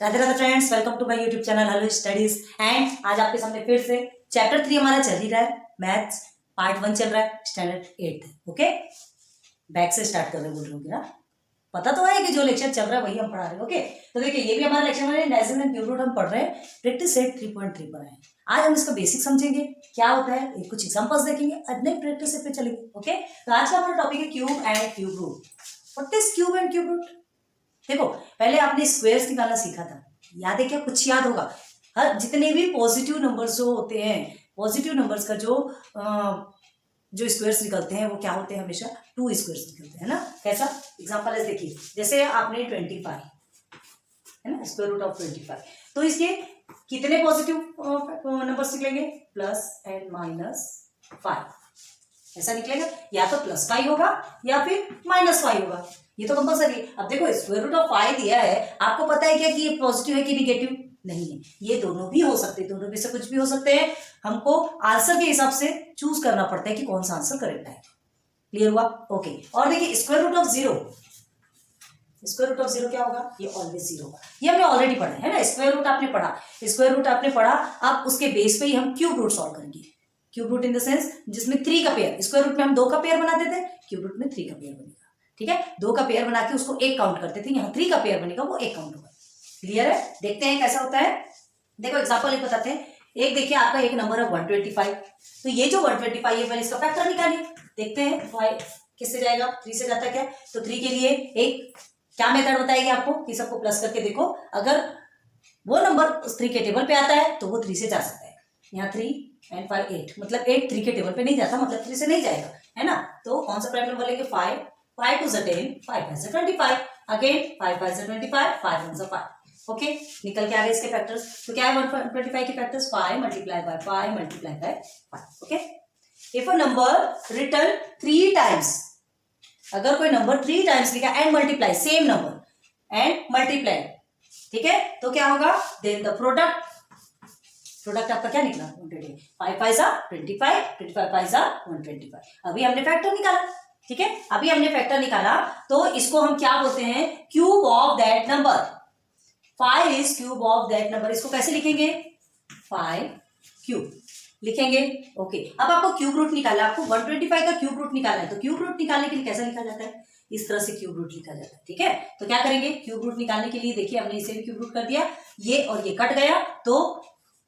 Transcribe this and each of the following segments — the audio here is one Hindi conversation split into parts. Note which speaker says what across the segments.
Speaker 1: Radhe Radhe friends, welcome to my YouTube channel Hello Studies. And आज आपके सामने फिर से चैप्टर 3 हमारा चल ही रहा है। मैथ्स पार्ट 1 चल रहा है, स्टैंडर्ड 8। ओके, बैक से स्टार्ट कर रहे बोल रहे होंगे ना, पता तो है कि जो लेक्चर चल रहा है वही हम पढ़ा रहे हैं। ओके, तो देखिए ये भी हमारा लेक्चर है, डायगोनल एंड क्यूब रूट हम पढ़ रहे हैं। प्रैक्टिस सेट 3.3 पर आए। आज हम इसका बेसिक समझेंगे क्या होता है, कुछ एग्जांपल्स देखेंगे, अगले प्रैक्टिस सेट पे चलेंगे। ओके, तो आज का हमारा टॉपिक है cube and cube root. What is cube and cube root? देखो, पहले आपने स्क्वायर्स निकालना सीखा था, याद है क्या? कुछ याद होगा। हर जितने भी पॉजिटिव नंबर्स जो होते हैं, पॉजिटिव नंबर्स का जो स्क्वायर्स निकलते हैं वो क्या होते हैं? हमेशा 2 स्क्वायर्स निकलते हैं ना। कैसा एग्जांपल है, देखिए जैसे आपने 25 है ना, स्क्वायर रूट ऑफ 25, तो इसके कितने पॉजिटिव नंबर्स निकलेंगे? प्लस एंड माइनस 5 ऐसा निकलेगा। या तो +5 होगा या फिर -5 होगा, ये तो कंपल्सरी है। अब देखो स्क्वायर रूट ऑफ 5 दिया है, आपको पता है क्या कि ये पॉजिटिव है कि निगेटिव? नहीं है, ये दोनों भी हो सकते हैं, दोनों में से कुछ भी हो सकते हैं। हमको आंसर के हिसाब से चूज करना पड़ता है कि कौन सा आंसर करेक्ट है। क्लियर हुआ? ओके, और देखिए square root of 0, square root of 0 क्या होगा? ये ऑलवेज 0 होगा। ये हमने ऑलरेडी पढ़ा है ना, स्क्वायर रूट आपने पढ़ा, स्क्वायर रूट आपने पढ़ा। अब उसके बेस पे ही हम क्यूब रूट सॉल्व करेंगे। Cube root in the sense जिसमें 3 का पेयर, स्क्वायर रूट में हम 2 का पेयर बनाते थे, क्यूब रूट में 3 का पेयर बनेगा। ठीक है, 2 का पेयर बना के उसको 1 काउंट करते थे, यहाँ 3 का पेयर बनेगा वो 1 काउंट होगा। क्लियर है? देखते हैं कैसा होता है। देखो एग्जांपल एक बताते हैं। एक देखिए आपका एक नंबर है 125, तो ये जो 125 है पहले इसका फैक्टर निकालिए। देखते हैं 5 किससे जाएगा? 3 से जाता है क्या? तो 3 के लिए एक क्या मेथड बताएगी आपको कि सबको प्लस करके देखो, अगर वो नंबर 3 के टेबल पे आता है तो वो 3 से जा सकता है। यहाँ 3 एंड 5 8, मतलब 8 3 के टेबल पे नहीं जाता, मतलब 3 से नहीं जाएगा, है ना। तो कौन सा प्राइम नंबर लेंगे? 5 5 2 10, 5 5 25, अगेन 5 5 25, 5 1 5। ओके, निकल के आ गए इसके फैक्टर्स। तो क्या है 125 के factors? 5 multiply by 5 multiply by 5। Okay, if a number return 3 times, अगर कोई नंबर 3 टाइम्स लिखा and multiply, same number and multiply, ठीक है, तो क्या होगा? देन द प्रोडक्ट आपका क्या निकला? 125, 5 5 25, 25 5 125। अभी हमने फैक्टर निकाला, ठीक है, अभी हमने फैक्टर निकाला, तो इसको हम क्या बोलते हैं? Cube of that number. 5 is cube of that number. इसको कैसे लिखेंगे? 5 क्यूब लिखेंगे। ओके, अब आपको क्यूब रूट निकालना है, आपको 125 का क्यूब रूट निकालना है। तो क्यूब रूट निकालने के लिए कैसा लिखा जाता है? इस तरह से क्यूब रूट लिखा जाता है। ठीक है, तो क्या करेंगे क्यूब रूट निकालने के लिए? देखिए हमने इसे भी क्यूब रूट कर दिया, ये और ये कट गया, तो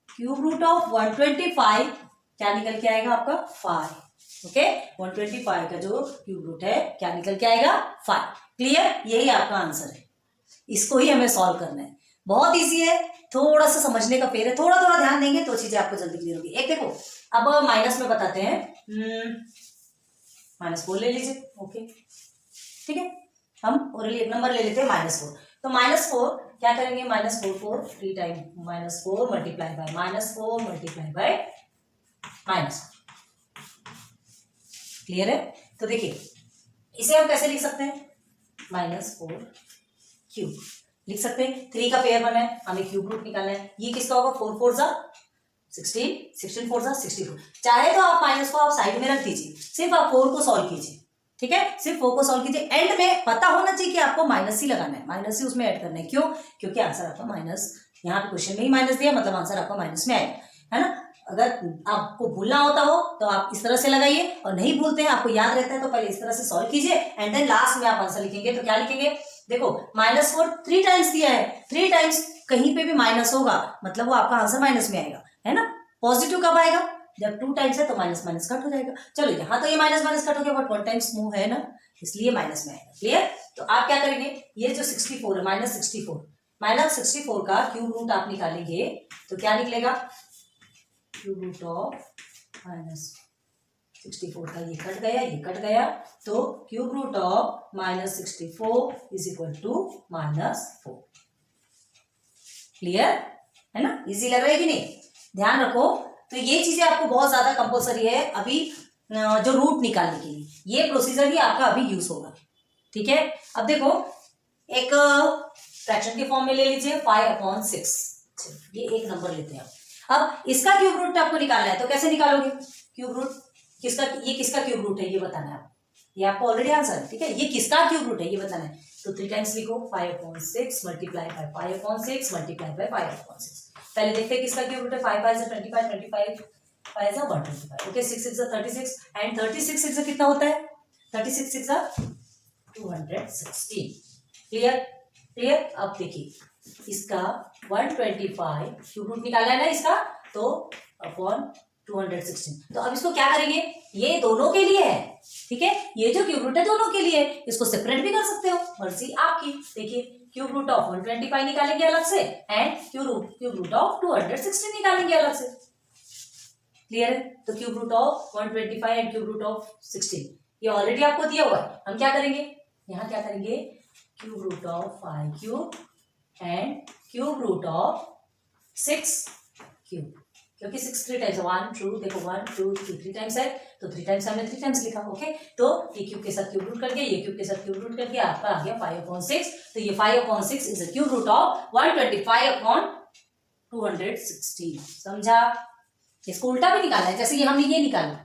Speaker 1: क्यूब रूट ऑफ 125 क्या निकल के आएगा आपका? 5। ओके, 125 का जो क्यूब रूट है क्या निकल के आएगा? 5। क्लियर? यही आपका आंसर है, इसको ही हमें सॉल्व करना है। बहुत इजी है, थोड़ा सा समझने का फेर है, थोड़ा थोड़ा ध्यान देंगे तो चीजें आपको जल्दी क्लियर होगी। एक देखो, अब माइनस में बताते हैं, -4 ले लीजिए। ओके, ठीक है, हम ओरली एक नंबर ले लेते हैं -4। तो -4 क्या करेंगे? -4 3 time, -4 multiply by -4 multiply by -4। Clear है? तो देखिए इसे हम कैसे लिख सकते हैं? -4 क्यूब लिख सकते हैं। 3 का पेयर बना है, हमें क्यूब रूट निकालना है। ये किसका होगा? 4 4 16, 16 4 64। चाहे तो आप माइनस को आप साइड में रख दीजिए, सिर्फ आप 4 को सॉल्व कीजिए। ठीक है, सिर्फ 4 को सॉल्व कीजिए। एंड में पता होना चाहिए कि आपको माइनस ही लगाना है, माइनस ही उसमें ऐड करना है। क्यों? क्योंकि आंसर आपका माइनस, यहाँ पे क्वेश्चन में ही माइनस दिया, मतलब आंसर आपका माइनस में आएगा, है ना। अगर आपको भूलना होता हो तो आप इस तरह से लगाइए, और नहीं भूलते हैं, आपको याद रहता है, तो पहले इस तरह से सॉल्व कीजिए एंड देन लास्ट में आप आंसर लिखेंगे। तो क्या लिखेंगे? देखो -4 3 टाइम्स दिया है, 3 टाइम्स कहीं पे भी माइनस होगा, मतलब वो आपका आंसर माइनस में आएगा, है ना। पॉजिटिव कब आएगा? जब 2 टाइम्स है तो माइनस माइनस कट हो जाएगा। चलो यहाँ तो ये माइनस माइनस कट हो गया, बट 1 टाइम्स मूव है ना, इसलिए माइनस में आएगा। क्लियर? तो आप क्या करेंगे? ये जो 64 है, -64 का क्यूब रूट आप निकालेंगे तो क्या निकलेगा? क्यूब रूट ऑफ -64 का ये कट गया, ये कट गया, तो cube root of -64 is equal to -4। Clear है ना? इजी लग रहा है कि नहीं? ध्यान रखो, तो ये चीजें आपको बहुत ज्यादा कंपलसरी है अभी जो रूट निकालने के लिए, ये प्रोसीजर ही आपका अभी यूज होगा। ठीक है, अब देखो एक फ्रैक्शन के फॉर्म में ले लीजिए 5/6, ये एक नंबर लेते हैं। अब इसका क्यूब रूट आपको निकालना है, तो कैसे निकालोगे क्यूब रूट? किसका, ये किसका क्यूब रूट है ये बताना है आपको। ये आपको ऑलरेडी आंसर है, ठीक है। ये किसका क्यूब रूट है ये बताना है, तो 3 टाइम्स लिखो 5/6 मल्टीप्लाई बाय 5/6 मल्टीप्लाई बाय 5/6। पहले देखते हैं किसका क्यूब रूट है। 5 5 25, 25 5 125, ओके। 6 6 36 एंड 36 6 कितना होता है, 36 6 216। Clear clear. अब देखिए इसका 125 क्यूब रूट निकालना है ना इसका, तो अपॉन 216। तो अब इसको क्या करेंगे, ये दोनों के लिए है, ठीक है। ये जो क्यूब रूट है दोनों के लिए, इसको सेपरेट भी कर सकते हो, मर्जी आपकी। देखिए क्यूब रूट ऑफ 125 निकालेंगे अलग से एंड क्यूब रूट ऑफ 216 निकालेंगे अलग से। क्लियर है। तो cube root of 125 and cube root of 16 ये ऑलरेडी आपको दिया हुआ है। हम क्या करेंगे, यहाँ क्या करेंगे, cube root of 5 cube and cube root of 6 cube, क्योंकि 6 3 टाइम्स 1 2 देखो 1 2 3 टाइम्स है, तो 3 टाइम्स हमने 3 टाइम्स लिखा, ओके। तो ये क्यूब के साथ क्यूब रूट करके, ये क्यूब के साथ क्यूब रूट करके आपका आ गया 5/6। तो ये 5/6 is the cube root of 125/216। समझा। इसको उल्टा भी निकालना है, जैसे ये हमने ये निकाला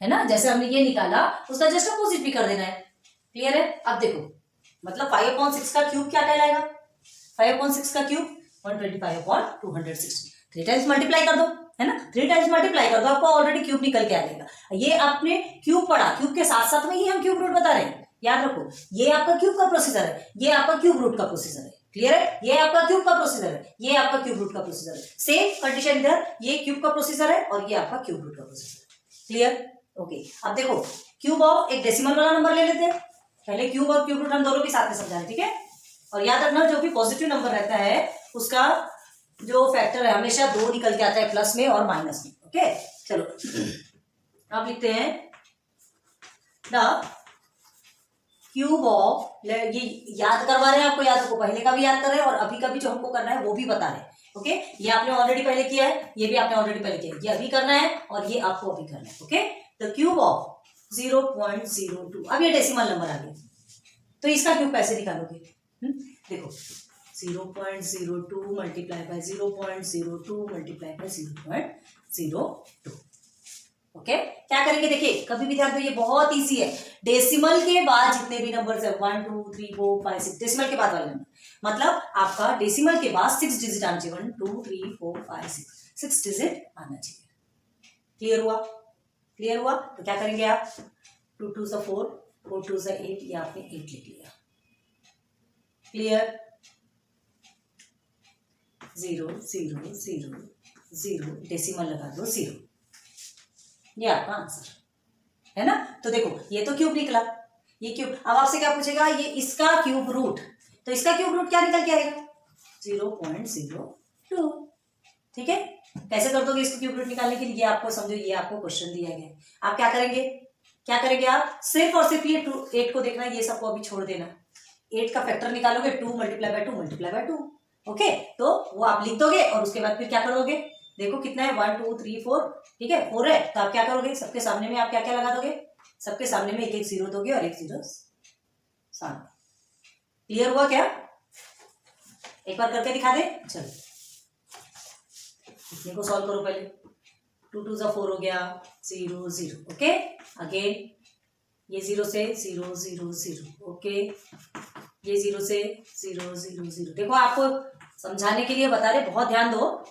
Speaker 1: है ना, जैसे हमने ये निकाला उसका जस्ट अपोजिट भी कर देना है। क्लियर है। अब देखो मतलब 5/6 का क्यूब क्या कहलाएगा, 5/6 का क्यूब 125/216। 3 टाइम्स मल्टीप्लाई कर दो, है ना, 3 टाइम्स मल्टीप्लाई कर दो, आपको ऑलरेडी क्यूब निकल के आ जाएगा। ये आपने क्यूब पढ़ा, क्यूब के साथ साथ में ही हम क्यूब रूट बता रहे हैं, याद रखो। ये आपका क्यूब का प्रोसीजर है, ये आपका क्यूब रूट का प्रोसीजर है। क्लियर है। ये आपका क्यूब का प्रोसीजर है, ये आपका क्यूब रूट का प्रोसीजर है। सेम कंडीशन इधर, ये क्यूब का प्रोसीजर है और ये आपका क्यूब रूट का प्रोसीजर है। Clear, okay. अब देखो क्यूब ऑफ एक डेसिमल वाला नंबर ले लेते हैं। पहले क्यूब और क्यूब रूट हम दोनों के साथ में समझा रहे हैं, ठीक है। और याद रखना जो भी पॉजिटिव नंबर रहता है उसका जो फैक्टर है हमेशा 2 निकल के आता है, प्लस में और माइनस में, ओके। चलो अब लिखते हैं द क्यूब ऑफ, ये याद करवा रहे हैं आपको, याद रखो, पहले का भी याद कर रहे हैं और अभी का भी जो हमको करना है वो भी बता रहे हैं, ओके। ये आपने ऑलरेडी पहले किया है, ये भी आपने ऑलरेडी पहले किया है, ये अभी करना है और ये आपको अभी करना है, ओके। द क्यूब ऑफ 0.02, अब ये डेसिमल नंबर आ गया, तो इसका क्यूब कैसे निकालोगे, देखो 0.02 multiply by 0.02 multiply by 0.02, okay. क्या करेंगे, देखिए कभी भी ध्यान दो, ये बहुत इजी है। डेसिमल के बाद जितने भी नंबर्स है 1 2 3 4 5 6, डेसिमल के बाद वाले नंबर, मतलब आपका डेसिमल के बाद 6 डिजिट आना चाहिए, 1 2 3 4 5 6 डिजिट आना चाहिए। क्लियर हुआ, क्लियर हुआ। तो क्या करेंगे आप, 2 2 से 4 4 2 से 8, ये आपने 8 लिख लिया। क्लियर। 0 0 0 0 डेसिमल लगा दो 0, ये आपका आंसर है ना। तो देखो ये तो क्यूब निकला, ये क्यूब। अब आपसे क्या पूछेगा, ये इसका क्यूब रूट, तो इसका क्यूब रूट क्या निकल के आएगा, 0.02, ठीक है। कैसे कर दोगे इसको क्यूब रूट निकालने के लिए, आपको समझो, ये आपको क्वेश्चन दिया गया। आप क्या करेंगे, क्या करेंगे आप, सिर्फ और सिर्फ ये 8 को देखना, ये सबको अभी छोड़ देना। 8 का फैक्टर निकालोगे, 2 multiply by 2 multiply by 2, okay. तो वो आप लिख दोगे और उसके बाद फिर क्या करोगे, देखो कितना है 1 2 3 4, ठीक है 4 है, तो आप क्या करोगे, सबके सामने में आप क्या क्या लगा दोगे, सबके सामने में एक एक 0 दोगे और एक 0 सामने। क्लियर हुआ क्या, एक बार करके दिखा दे। चलो इतने को सॉल्व करो पहले। 2 2 जा 4 हो गया, 0 0, ओके। अगेन ये 0 से 0 0 0, ओके। ये 0 से 0 0 0, देखो आपको समझाने के लिए बता रहे, बहुत ध्यान दो,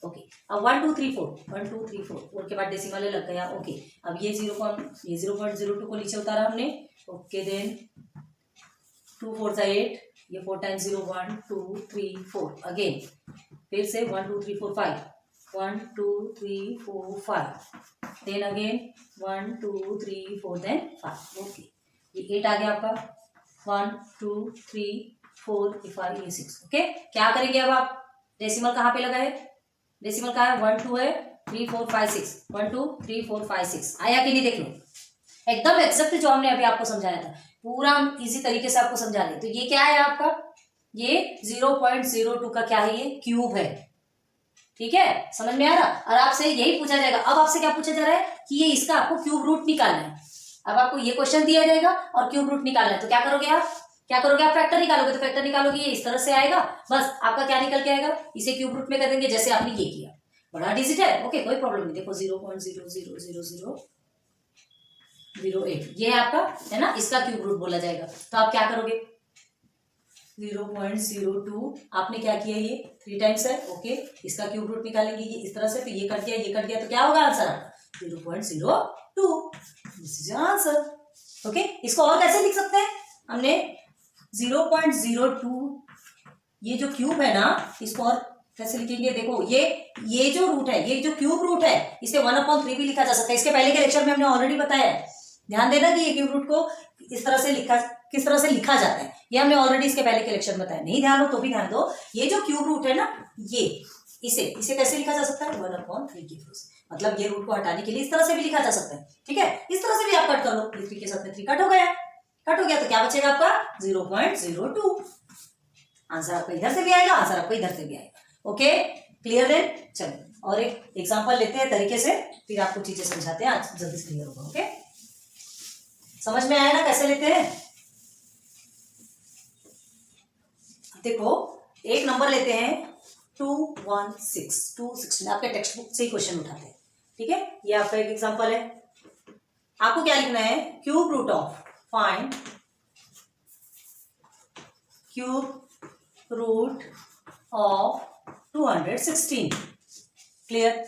Speaker 1: ओके। अब 1 2 3 4, 1 2 3 4, 4 के बाद डेसिमल लग गया, ओके। अब ये 0.02 को नीचे उतारा हमने, ओके। देन 2 4 जा 8, ये 4 टाइम्स 0 1 2 3 4, अगेन फिर से 1 2 3 4 5, 1 2 3 4 5, देन अगेन 1 2 3 4 देन 5, ओके। ये 8 आ गया आपका, 1 2 3 4 5 ये 6, ओके। क्या करेंगे अब आप, डेसिमल कहाँ पे लगा है, डेसिमल कहाँ है, 1 2 है, 3 4 5 6, 1 2 3 4 5 6 आया कि नहीं, देख लो। एकदम एक्सेप्ट जो हमने अभी आपको समझाया था, पूरा हम इजी तरीके से आपको समझा रहे। तो ये क्या है आपका, ये 0.02 का क्या है, ये क्यूब है, ठीक है। समझ में आ रहा। और आपसे यही पूछा जाएगा, अब आपसे क्या पूछा जा रहा है कि ये इसका आपको क्यूब रूट निकालना है। अब आपको ये क्वेश्चन दिया जाएगा और क्यूब रूट निकालना है, तो क्या करोगे आप, क्या करोगे आप, फैक्टर निकालोगे। तो फैक्टर निकालोगे, ये इस तरह से आएगा, बस आपका क्या निकल के आएगा, इसे क्यूब रूट में कर देंगे जैसे आपने ये किया। बड़ा डिजिट है, ओके, कोई प्रॉब्लम नहीं। देखो 0.0000 0.08 ये है आपका, है ना, इसका क्यूब रूट बोला जाएगा। तो आप क्या करोगे, 0.02 आपने क्या किया, ये 3 टाइम्स है, ओके, इसका क्यूब रूट निकालेंगे ये इस तरह से, तो ये कट गया ये कट गया, तो क्या होगा आंसर आपका 0.02, दिस इज आंसर। ओके, इसको और कैसे लिख सकते हैं, हमने 0.02 ये जो क्यूब है ना, इसको और कैसे लिखेंगे, देखो ये जो रूट है, ये जो क्यूब रूट है, इसे 1/3 भी लिखा जा सकता है। इसके पहले के लेक्चर में हमने ऑलरेडी बताया है, ध्यान देना कि ये क्यूब रूट को इस तरह से किस तरह से लिखा जाता है, ये हमने ऑलरेडी इसके पहले के लेक्चर में बताया। नहीं ध्यान हो तो भी ध्यान दो, ये जो क्यूब रूट है ना, ये इसे कैसे लिखा जा सकता है, 1/3 के रूट, मतलब ये रूट को हटाने के लिए इस तरह से भी लिखा जा सकता है, ठीक है, इस तरह से भी आप कट कर लो, 3 के साथ में 3 कट हो गया तो क्या बचेगा आपका 0.02, आंसर आपका इधर से भी आएगा, आंसर आपका इधर से भी आएगा। Okay, clear then. चलो और एक एग्जांपल लेते हैं तरीके से, फिर आपको चीजें समझाते हैं, आज जल्दी से क्लियर होगा। ओके, समझ में आया ना कैसे लेते हैं। देखो एक नंबर लेते हैं 216 आपके टेक्स्ट बुक से ही क्वेश्चन उठाते हैं, ठीक है, ये आपका एक एग्जांपल है। आपको क्या लिखना है, cube root of, find cube root of 216, clear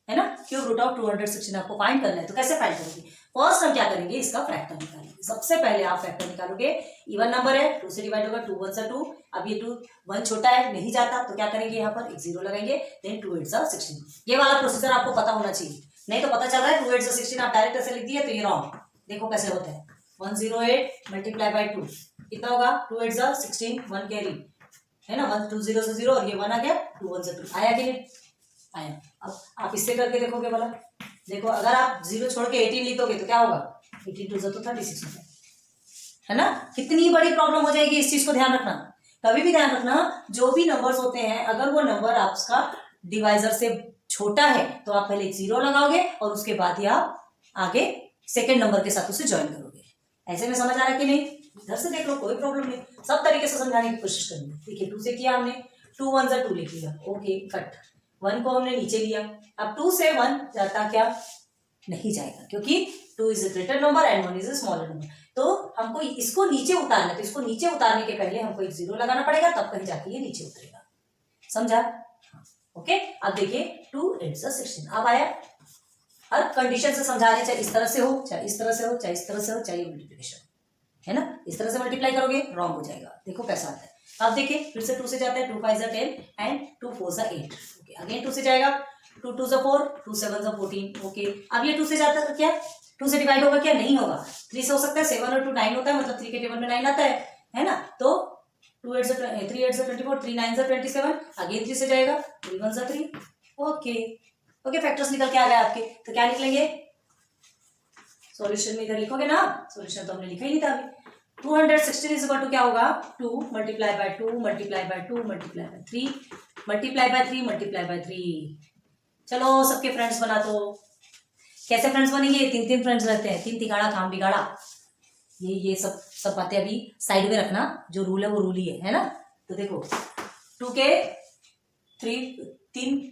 Speaker 1: है ना, क्यूब रूट ऑफ 216 आपको फाइंड करना है। तो कैसे फाइंड करोगे, फर्स्ट हम क्या करेंगे, इसका फैक्टर निकालेंगे। सबसे पहले आप फैक्टर निकालोगे, इवन नंबर है, 2 से डिवाइड होगा, 2 1 2, अब ये 2 1 छोटा है नहीं जाता, तो क्या करेंगे, यहाँ पर एक 0 लगाएंगे, देन 2 8 16। ये वाला प्रोसीजर आपको पता होना चाहिए, नहीं तो पता चल रहा है 2 8 16 आप डायरेक्ट ऐसे लिख दिए तो ये रॉन्ग। देखो कैसे होता है, 108 मल्टीप्लाई बाई 2 कितना होगा, 2 8 16, 1 कैरी है ना, 1 2 0 से 0 और ये 1 आ गया, 2 1 2 आया कि नहीं आया। अब आप इससे करके देखोगे वाला, देखो अगर आप 0 छोड़ के 18 लिख दोगे तो क्या होगा, 18 2 तो 36 होता है ना, कितनी बड़ी प्रॉब्लम हो जाएगी, इस चीज को ध्यान रखना। कभी भी ध्यान रखना, जो भी नंबर्स होते हैं अगर वो नंबर आपका डिवाइजर से छोटा है तो आप पहले 0 लगाओगे और उसके बाद ही आप आगे सेकेंड नंबर के साथ उसे ज्वाइन करोगे। ऐसे में समझ आ रहा है कि नहीं, इधर से देख लो, कोई प्रॉब्लम नहीं, सब तरीके से समझाने की कोशिश करेंगे। देखिए 2 से किया हमने, 2 1 2 लिख लिया, ओके कट, 1 को हमने नीचे लिया, अब 2 से 1 जाता क्या, नहीं जाएगा, क्योंकि 2 is a greater number and 1 is a smaller number. तो हमको इसको नीचे उतारना है, तो इसको नीचे उतारने के पहले हमको एक 0 लगाना पड़ेगा, तब कहीं जाके ये नीचे उतरेगा, समझा। ओके, अब देखिए 2 8 16 अब आया, हर कंडीशन से समझा रहे, चाहे इस तरह से हो, चाहे इस तरह से हो, चाहे इस तरह से हो, चाहे मल्टीप्लिकेशन है ना, इस तरह से मल्टीप्लाई करोगे रॉन्ग हो जाएगा। देखो कैसा आता है, अब देखिए फिर से 2 से जाता है, 2 5 10 एंड 2 4 8, ओके अगेन 2 से जाएगा, 2 2 4, 2 7 14, ओके अब ये 2 से जाता है क्या, 2 से डिवाइड होगा क्या, नहीं होगा, 3 से हो सकता है, 7 और 2 9 होता है, मतलब 3 के टेबल में 9 आता है ना, तो 2 8 3 8 24, 3 9 27, अगेन 3 से जाएगा, 3 1 3, ओके ओके फैक्टर्स निकल के आ गए आपके, तो क्या निकलेंगे, सॉल्यूशन में इधर लिखोगे ना, सॉल्यूशन तो हमने लिखा ही नहीं था अभी। 216 इज इक्वल टू क्या होगा, 2 multiply by 2 multiply by 2 multiply by 3 multiply by 3 multiply by 3। चलो सबके फ्रेंड्स बना दो। कैसे फ्रेंड्स बनेंगे, 3 फ्रेंड्स रहते हैं, 3 तिगाड़ा काम बिगाड़ा, ये सब बातें अभी साइड में रखना, जो रूल है वो रूल ही है ना। तो देखो 2 के 3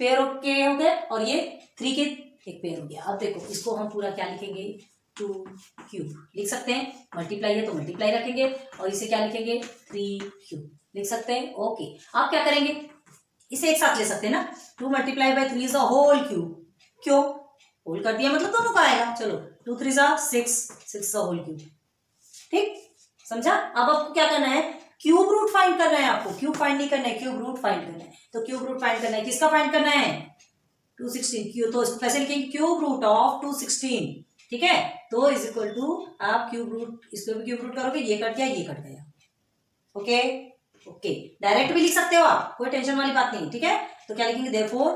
Speaker 1: पेयर के हो गए और ये 3 के एक पेयर हो गया। अब देखो इसको हम पूरा क्या लिखेंगे, 2 क्यूब लिख सकते हैं, मल्टीप्लाई है तो मल्टीप्लाई रखेंगे, और इसे क्या लिखेंगे 3 क्यूब लिख सकते हैं। ओके आप क्या करेंगे, इसे एक साथ ले सकते हैं ना, 2 multiply by 3 is the whole cube, क्यों होल कर दिया मतलब दोनों का आएगा, चलो 2 3 6 होल क्यूब, ठीक समझा। अब आपको क्या करना है, क्यूब रूट फाइंड करना है, आपको क्यूब फाइंड नहीं करना है, क्यूब रूट फाइंड करना है। तो क्यूब रूट फाइंड करना है, किसका फाइंड करना है, 216 क्यूब, तो इसको कैसे लिखेंगे, क्यूब रूट ऑफ 216, ठीक है, तो इज इक्वल टू आप क्यूब रूट, इसको भी क्यूब रूट करोगे, ये कट गया ये कट गया, ओके ओके डायरेक्ट भी लिख सकते हो आप, कोई टेंशन वाली बात नहीं, ठीक है। तो क्या लिखेंगे, therefore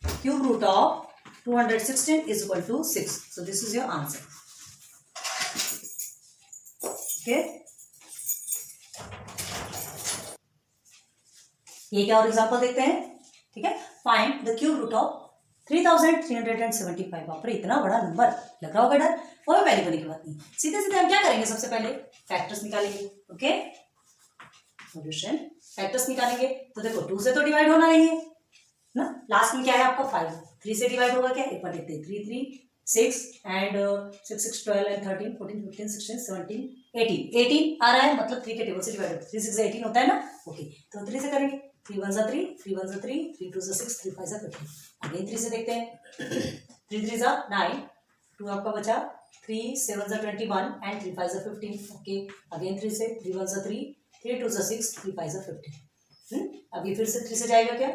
Speaker 1: cube root of 216 is equal to 6, so this is your answer, okay. ये क्या और एग्जांपल देखते हैं, ठीक है, find the cube root of 3375। बाप रे इतना बड़ा नंबर लग रहा होगा डर, कोई पहले करने की बात नहीं, सीधे सीधे हम क्या करेंगे, सबसे पहले फैक्टर्स निकालेंगे, ओके सॉल्यूशन फैक्टर्स निकालेंगे। तो देखो 2 से तो डिवाइड होना नहीं है ना, लास्ट में क्या है आपका 5, 3 से डिवाइड होगा क्या, एक बार देखते हैं 3 3 6 एंड 6 6 12 एंड 13 14 15 16 17 18 आ रहा है, मतलब 3 के टेबल से डिवाइडेड 3 6 18 होता है ना। ओके, तो 3 से करेंगे, 3 1 जा 3 3 1 जा 3 3 2 जा 6 3 5 जा 15। अगेन 3 से देखते हैं, 3 3 जा 9, 2 आपका बचा, 3 7 जा 21 एंड 3 5 जा 15। ओके, अगेन 3 से, 3 1 जा 3 3 2 जा 6 3 5 जा 15। अभी फिर से 3 से जाएगा क्या,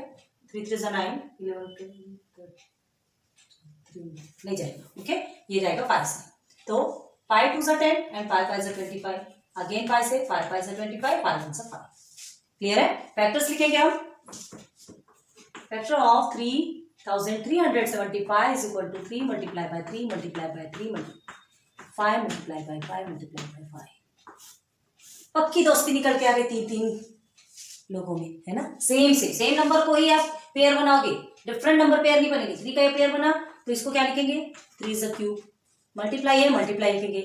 Speaker 1: 3 3 जा 9 11 नहीं जाएगा। ओके, ये जाएगा 5 से, तो 5 2 जा 10 एंड 5 5 जा 25। अगेन 5 से, 5 5 जा 25 5 1 जा 5। क्लियर है। फैक्टर्स लिखेंगे हम, factor of 3375 is equal to 3 multiply by 3 multiply by 3 5 multiply by 5 multiply by 5। पक्की दोस्ती निकल के आ गई 3 लोगों में, है ना। सेम नंबर को ही आप पेयर बनाओगे, डिफरेंट नंबर पेयर नहीं बनेंगे। 3 का ये पेयर बना तो इसको क्या लिखेंगे, 3 इज अ क्यूब, मल्टीप्लाई है मल्टीप्लाई लिखेंगे,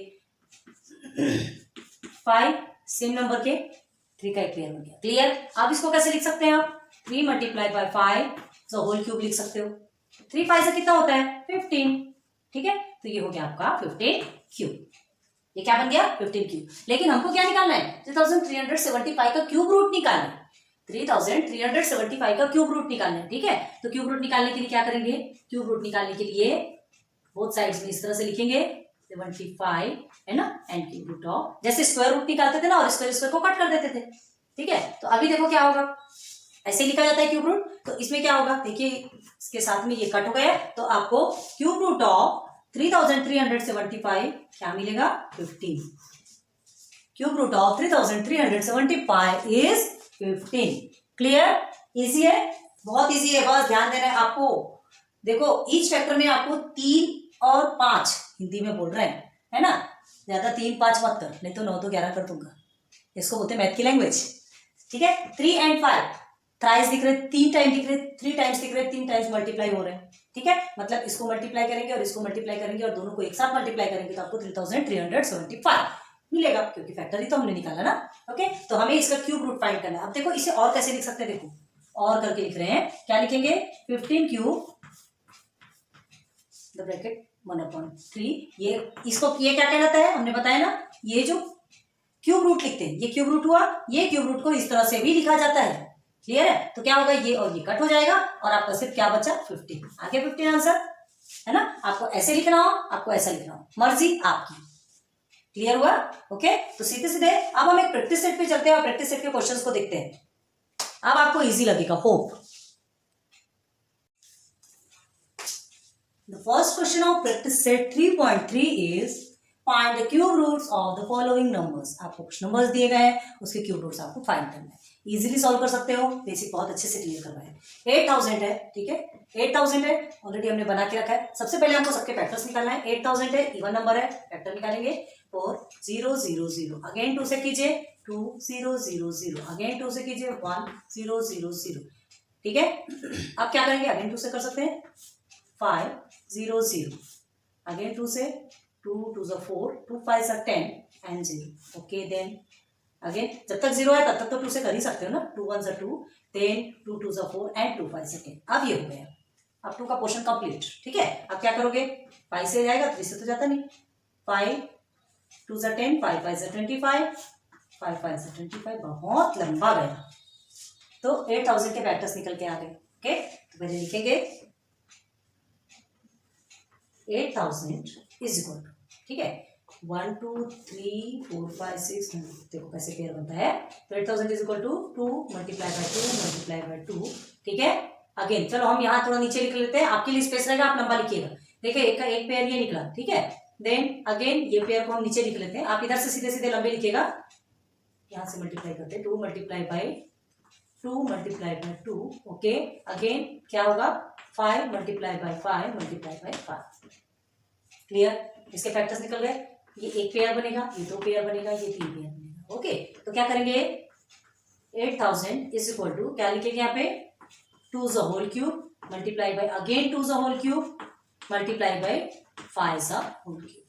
Speaker 1: 5 सेम नंबर के 3 का एक पेयर बन गया। क्लियर। अब इसको कैसे लिख सकते हैं आप, 3 मल्टीप्लाई बाय 5 तो होल क्यूब लिख सकते हो। 3 5 से कितना होता है 15, ठीक है, तो ये हो गया आपका 15 क्यूब। ये क्या बन गया 15 क्यूब। लेकिन हमको क्या निकालना है, 3375 का क्यूब रूट निकालना है, 3375 का क्यूब रूट निकालना है। ठीक है, तो क्यूब रूट निकालने के लिए क्या करेंगे, क्यूब रूट निकालने के लिए बोथ साइड्स में इस तरह से लिखेंगे 75, है ना, एंड क्यूब रूट ऑफ, जैसे स्क्वायर रूट निकालते थे ना और स्क्वायर को कट कर देते थे। ठीक है, तो अभी देखो क्या होगा, ऐसे लिखा जाता है क्यूब रूट, तो इसमें क्या होगा, देखिए इसके साथ में ये कट हो गया, तो आपको क्यूब रूट ऑफ 3375 क्या मिलेगा 15। Cube root of 3375 is 15। Clear, easy है, बहुत इजी है, बस ध्यान देना है आपको। देखो ईच फैक्टर में आपको 3 और 5 हिंदी में बोल रहे हैं, है ना, ज्यादा 3 5 मत कर, नहीं तो 9 तो 11 कर दूंगा। इसको बोलते हैं मैथ की लैंग्वेज। ठीक है, 3 एंड 5 थ्राइस दिख रहे, 3 टाइम दिख रहे, 3 टाइम्स दिख रहे, 3 टाइम्स मल्टीप्लाई हो रहे हैं। ठीक है, मतलब इसको मल्टीप्लाई करेंगे और इसको मल्टीप्लाई करेंगे और दोनों को एक साथ मल्टीप्लाई करेंगे तो आपको 3375 मिलेगा, क्योंकि फैक्टर ही तो हमने निकाला ना। ओके, तो हमें इसका क्यूब रूट फाइंड करना है। अब देखो इसे और कैसे लिख सकते हैं, देखो और करके लिख रहे हैं, क्या लिखेंगे 15 क्यूब द ब्रैकेट 1/3। ये इसको ये क्या कहलाता है, हमने बताया ना, ये जो क्यूब रूट लिखते हैं ये क्यूब रूट हुआ, ये क्यूब रूट को इस तरह से भी लिखा जाता है। क्लियर है, तो क्या होगा, ये और ये कट हो जाएगा और आपका सिर्फ क्या बचा 15, आगे 15 आंसर, है ना। आपको ऐसे लिखना हो, आपको ऐसा लिखना हो, मर्जी आपकी। क्लियर हुआ। ओके, तो सीधे सीधे अब हम एक प्रैक्टिस सेट पे चलते हैं और प्रैक्टिस सेट के क्वेश्चंस को देखते हैं। अब आपको इजी लगेगा, hope. The first question of practice set 3.3 is find the cube roots of the following numbers. आपको कुछ नंबर्स दिए गए हैं, उसके क्यूब रूट्स आपको फाइंड करना है। इजीली सॉल्व कर सकते हो, बेसिक बहुत अच्छे से क्लियर करवाया। 8000 है, ठीक है, 8000 है, ऑलरेडी हमने बना के रखा है। सबसे पहले हमको सबके फैक्टर्स निकालना है। 8000 है, इवन नंबर है, फैक्टर निकालेंगे 4 0 0 0, अगेन 2 से कीजिए 2 0 0 0, अगेन 2 से कीजिए 1 0 0 0। ठीक है, अब क्या करेंगे, अगेन 2 से कर सकते हैं 5 0 0, अगेन 2 से 2 2 4 2 5 10 एंड 0। ओके, देन अगेन जब तक 0 है तब तक तो 2 से कर ही सकते हो ना, 2 1 2, देन 2 2 4 एंड 2 5 10। अब ये हो गया, अब 2 का पोर्शन कंप्लीट। ठीक है, अब क्या करोगे, 5 से जाएगा, 3 से तो जाता नहीं, 5 2 10, 5 5 25, 5 5 25, बहुत लंबा गया। तो 8000 के फैक्टर्स निकल के आ गए। ओके, तो पहले लिखेंगे 8000 इज इक्वल टू, ठीक है, 1 2 3 4 5 6, देखो कैसे पेयर बनता है। तो 8000 is equal to 2 multiply by 2 multiply by 2। ठीक है, अगेन चलो हम यहाँ थोड़ा नीचे लिख लेते हैं, आपके लिए स्पेस रहेगा, आप लंबा लिखिएगा। देखिए एक का एक पेयर ये निकला, ठीक है, देन अगेन ये पेयर को हम नीचे लिख लेते हैं, आप इधर से सीधे सीधे लंबे लिखिएगा। यहाँ से मल्टीप्लाई करते हैं 2 multiply by 2 multiply by 2। Okay, again क्या होगा 5 multiply by 5 multiply by 5। Clear, इसके फैक्टर्स निकल गए, ये एक पेयर बनेगा, ये 2 पेयर बनेगा, ये 3 पेयर बनेगा। ओके, तो क्या करेंगे 8000 इज इक्वल टू क्या लिखेंगे यहाँ पे 2 the whole cube multiply by again 2 the whole cube multiply by 5 ज़ होल क्यूब।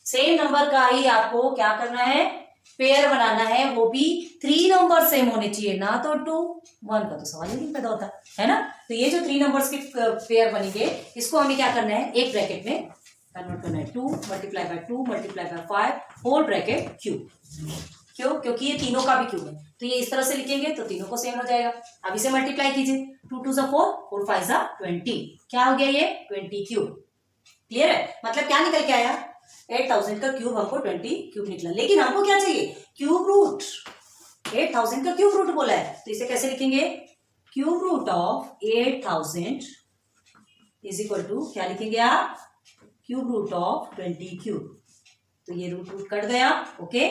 Speaker 1: सेम नंबर का ही आपको क्या करना है, पेयर बनाना है, वो भी 3 नंबर सेम होने चाहिए, ना तो 2 1 का तो सवाल ही नहीं पैदा होता है ना। तो ये जो 3 नंबर्स के पेयर बनेंगे, इसको हमें क्या करना है, एक ब्रैकेट में कन्वर्ट करना है 2 multiply by 2 multiply by 5 whole bracket cube. क्यों? क्योंकि ये तीनों का भी क्यूब है, तो ये इस तरह से लिखेंगे तो तीनों को सेम हो जाएगा। अब इसे मल्टीप्लाई कीजिए, 2 2 4 4 5 20, क्या हो गया ये 20 क्यूब। क्लियर है? मतलब क्या निकल के आया, 8000 का क्यूब हमको 20 क्यूब निकला। लेकिन हमको क्या चाहिए, क्यूब रूट। 8000 का क्यूब रूट बोला है, तो इसे कैसे लिखेंगे, cube root of 8000 is equal to क्या लिखेंगे आप, क्यूब रूट ऑफ 20 क्यूब। तो ये रूट रूट कट गया। ओके,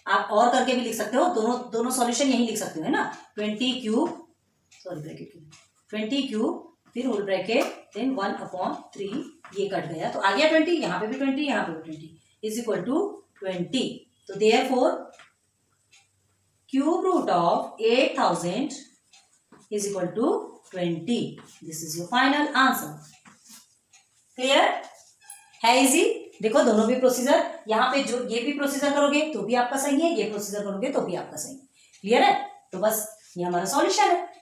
Speaker 1: आप और करके भी लिख सकते हो, दोनों सॉल्यूशन यही लिख सकते हो, है ना। 20 cube, sorry bracket cube, 20 cube फिर होल ब्रैकेट देन 1/3, ये कट गया तो आ गया 20, यहाँ पे भी 20, यहाँ पे भी 20 इज इक्वल टू 20। तो therefore cube root of 8000 is equal to 20। This is your final answer. Clear है? इजी। देखो दोनों भी प्रोसीजर, यहाँ पे जो ये भी प्रोसीजर करोगे तो भी आपका सही है, ये प्रोसीजर करोगे तो भी आपका सही है। क्लियर है? तो बस ये हमारा सॉल्यूशन है।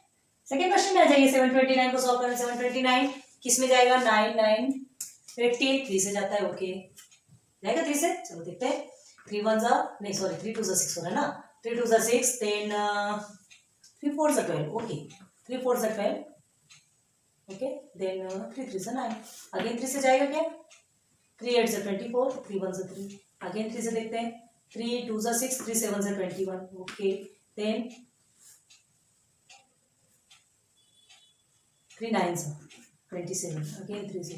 Speaker 1: सेकेंड क्वेश्चन में आ जाइए, 729 को सॉल्व करें। 729 किस में जाएगा, 9 9 18 3 से जाता है। ओके, जाएगा 3 से, चलो देखते हैं। 3 1 नहीं सॉरी 3 2 6 हो रहा है ना, 3 2 6 then 3 4 12। Okay, 3 4 12। Okay, then 3 3 9, again 3 से जाएगा क्या, 3 8 24, 3 1 3, अगेन 3 से देखते हैं। 3 2 6, 3 7 21। ओके, देन 3 9 27, अगेन 3 से,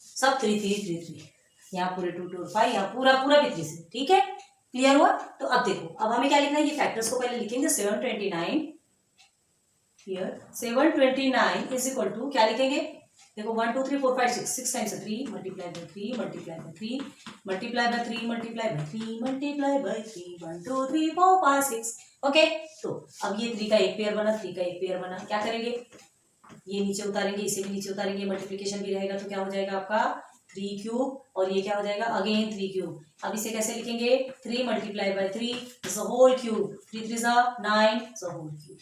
Speaker 1: सब 3 3 3 3, यहाँ पूरे 2 2 5, यहाँ पूरा पूरा भी 3 से। ठीक है, क्लियर हुआ? तो अब देखो, अब हमें क्या लिखना है, ये फैक्टर्स को पहले लिखेंगे। 729 हियर, 729 इज इक्वल टू क्या लिखेंगे, देखो 1 2 3 4 5 6, 6 times 3 multiply by 3 multiply by 3 multiply by 3 multiply by 3 multiply by 3 1 2 3 4 5 6। Okay, तो अब ये 3 का एक पेयर बना, 3 का एक पेयर बना, क्या करेंगे, ये नीचे उतारेंगे, इसे भी नीचे उतारेंगे, मल्टीप्लिकेशन भी रहेगा तो क्या हो जाएगा आपका 3 क्यूब, और ये क्या हो जाएगा अगेन 3 क्यूब। अब इसे कैसे लिखेंगे, 3 multiply by 3 is a whole cube, 3 3 9 is a whole cube.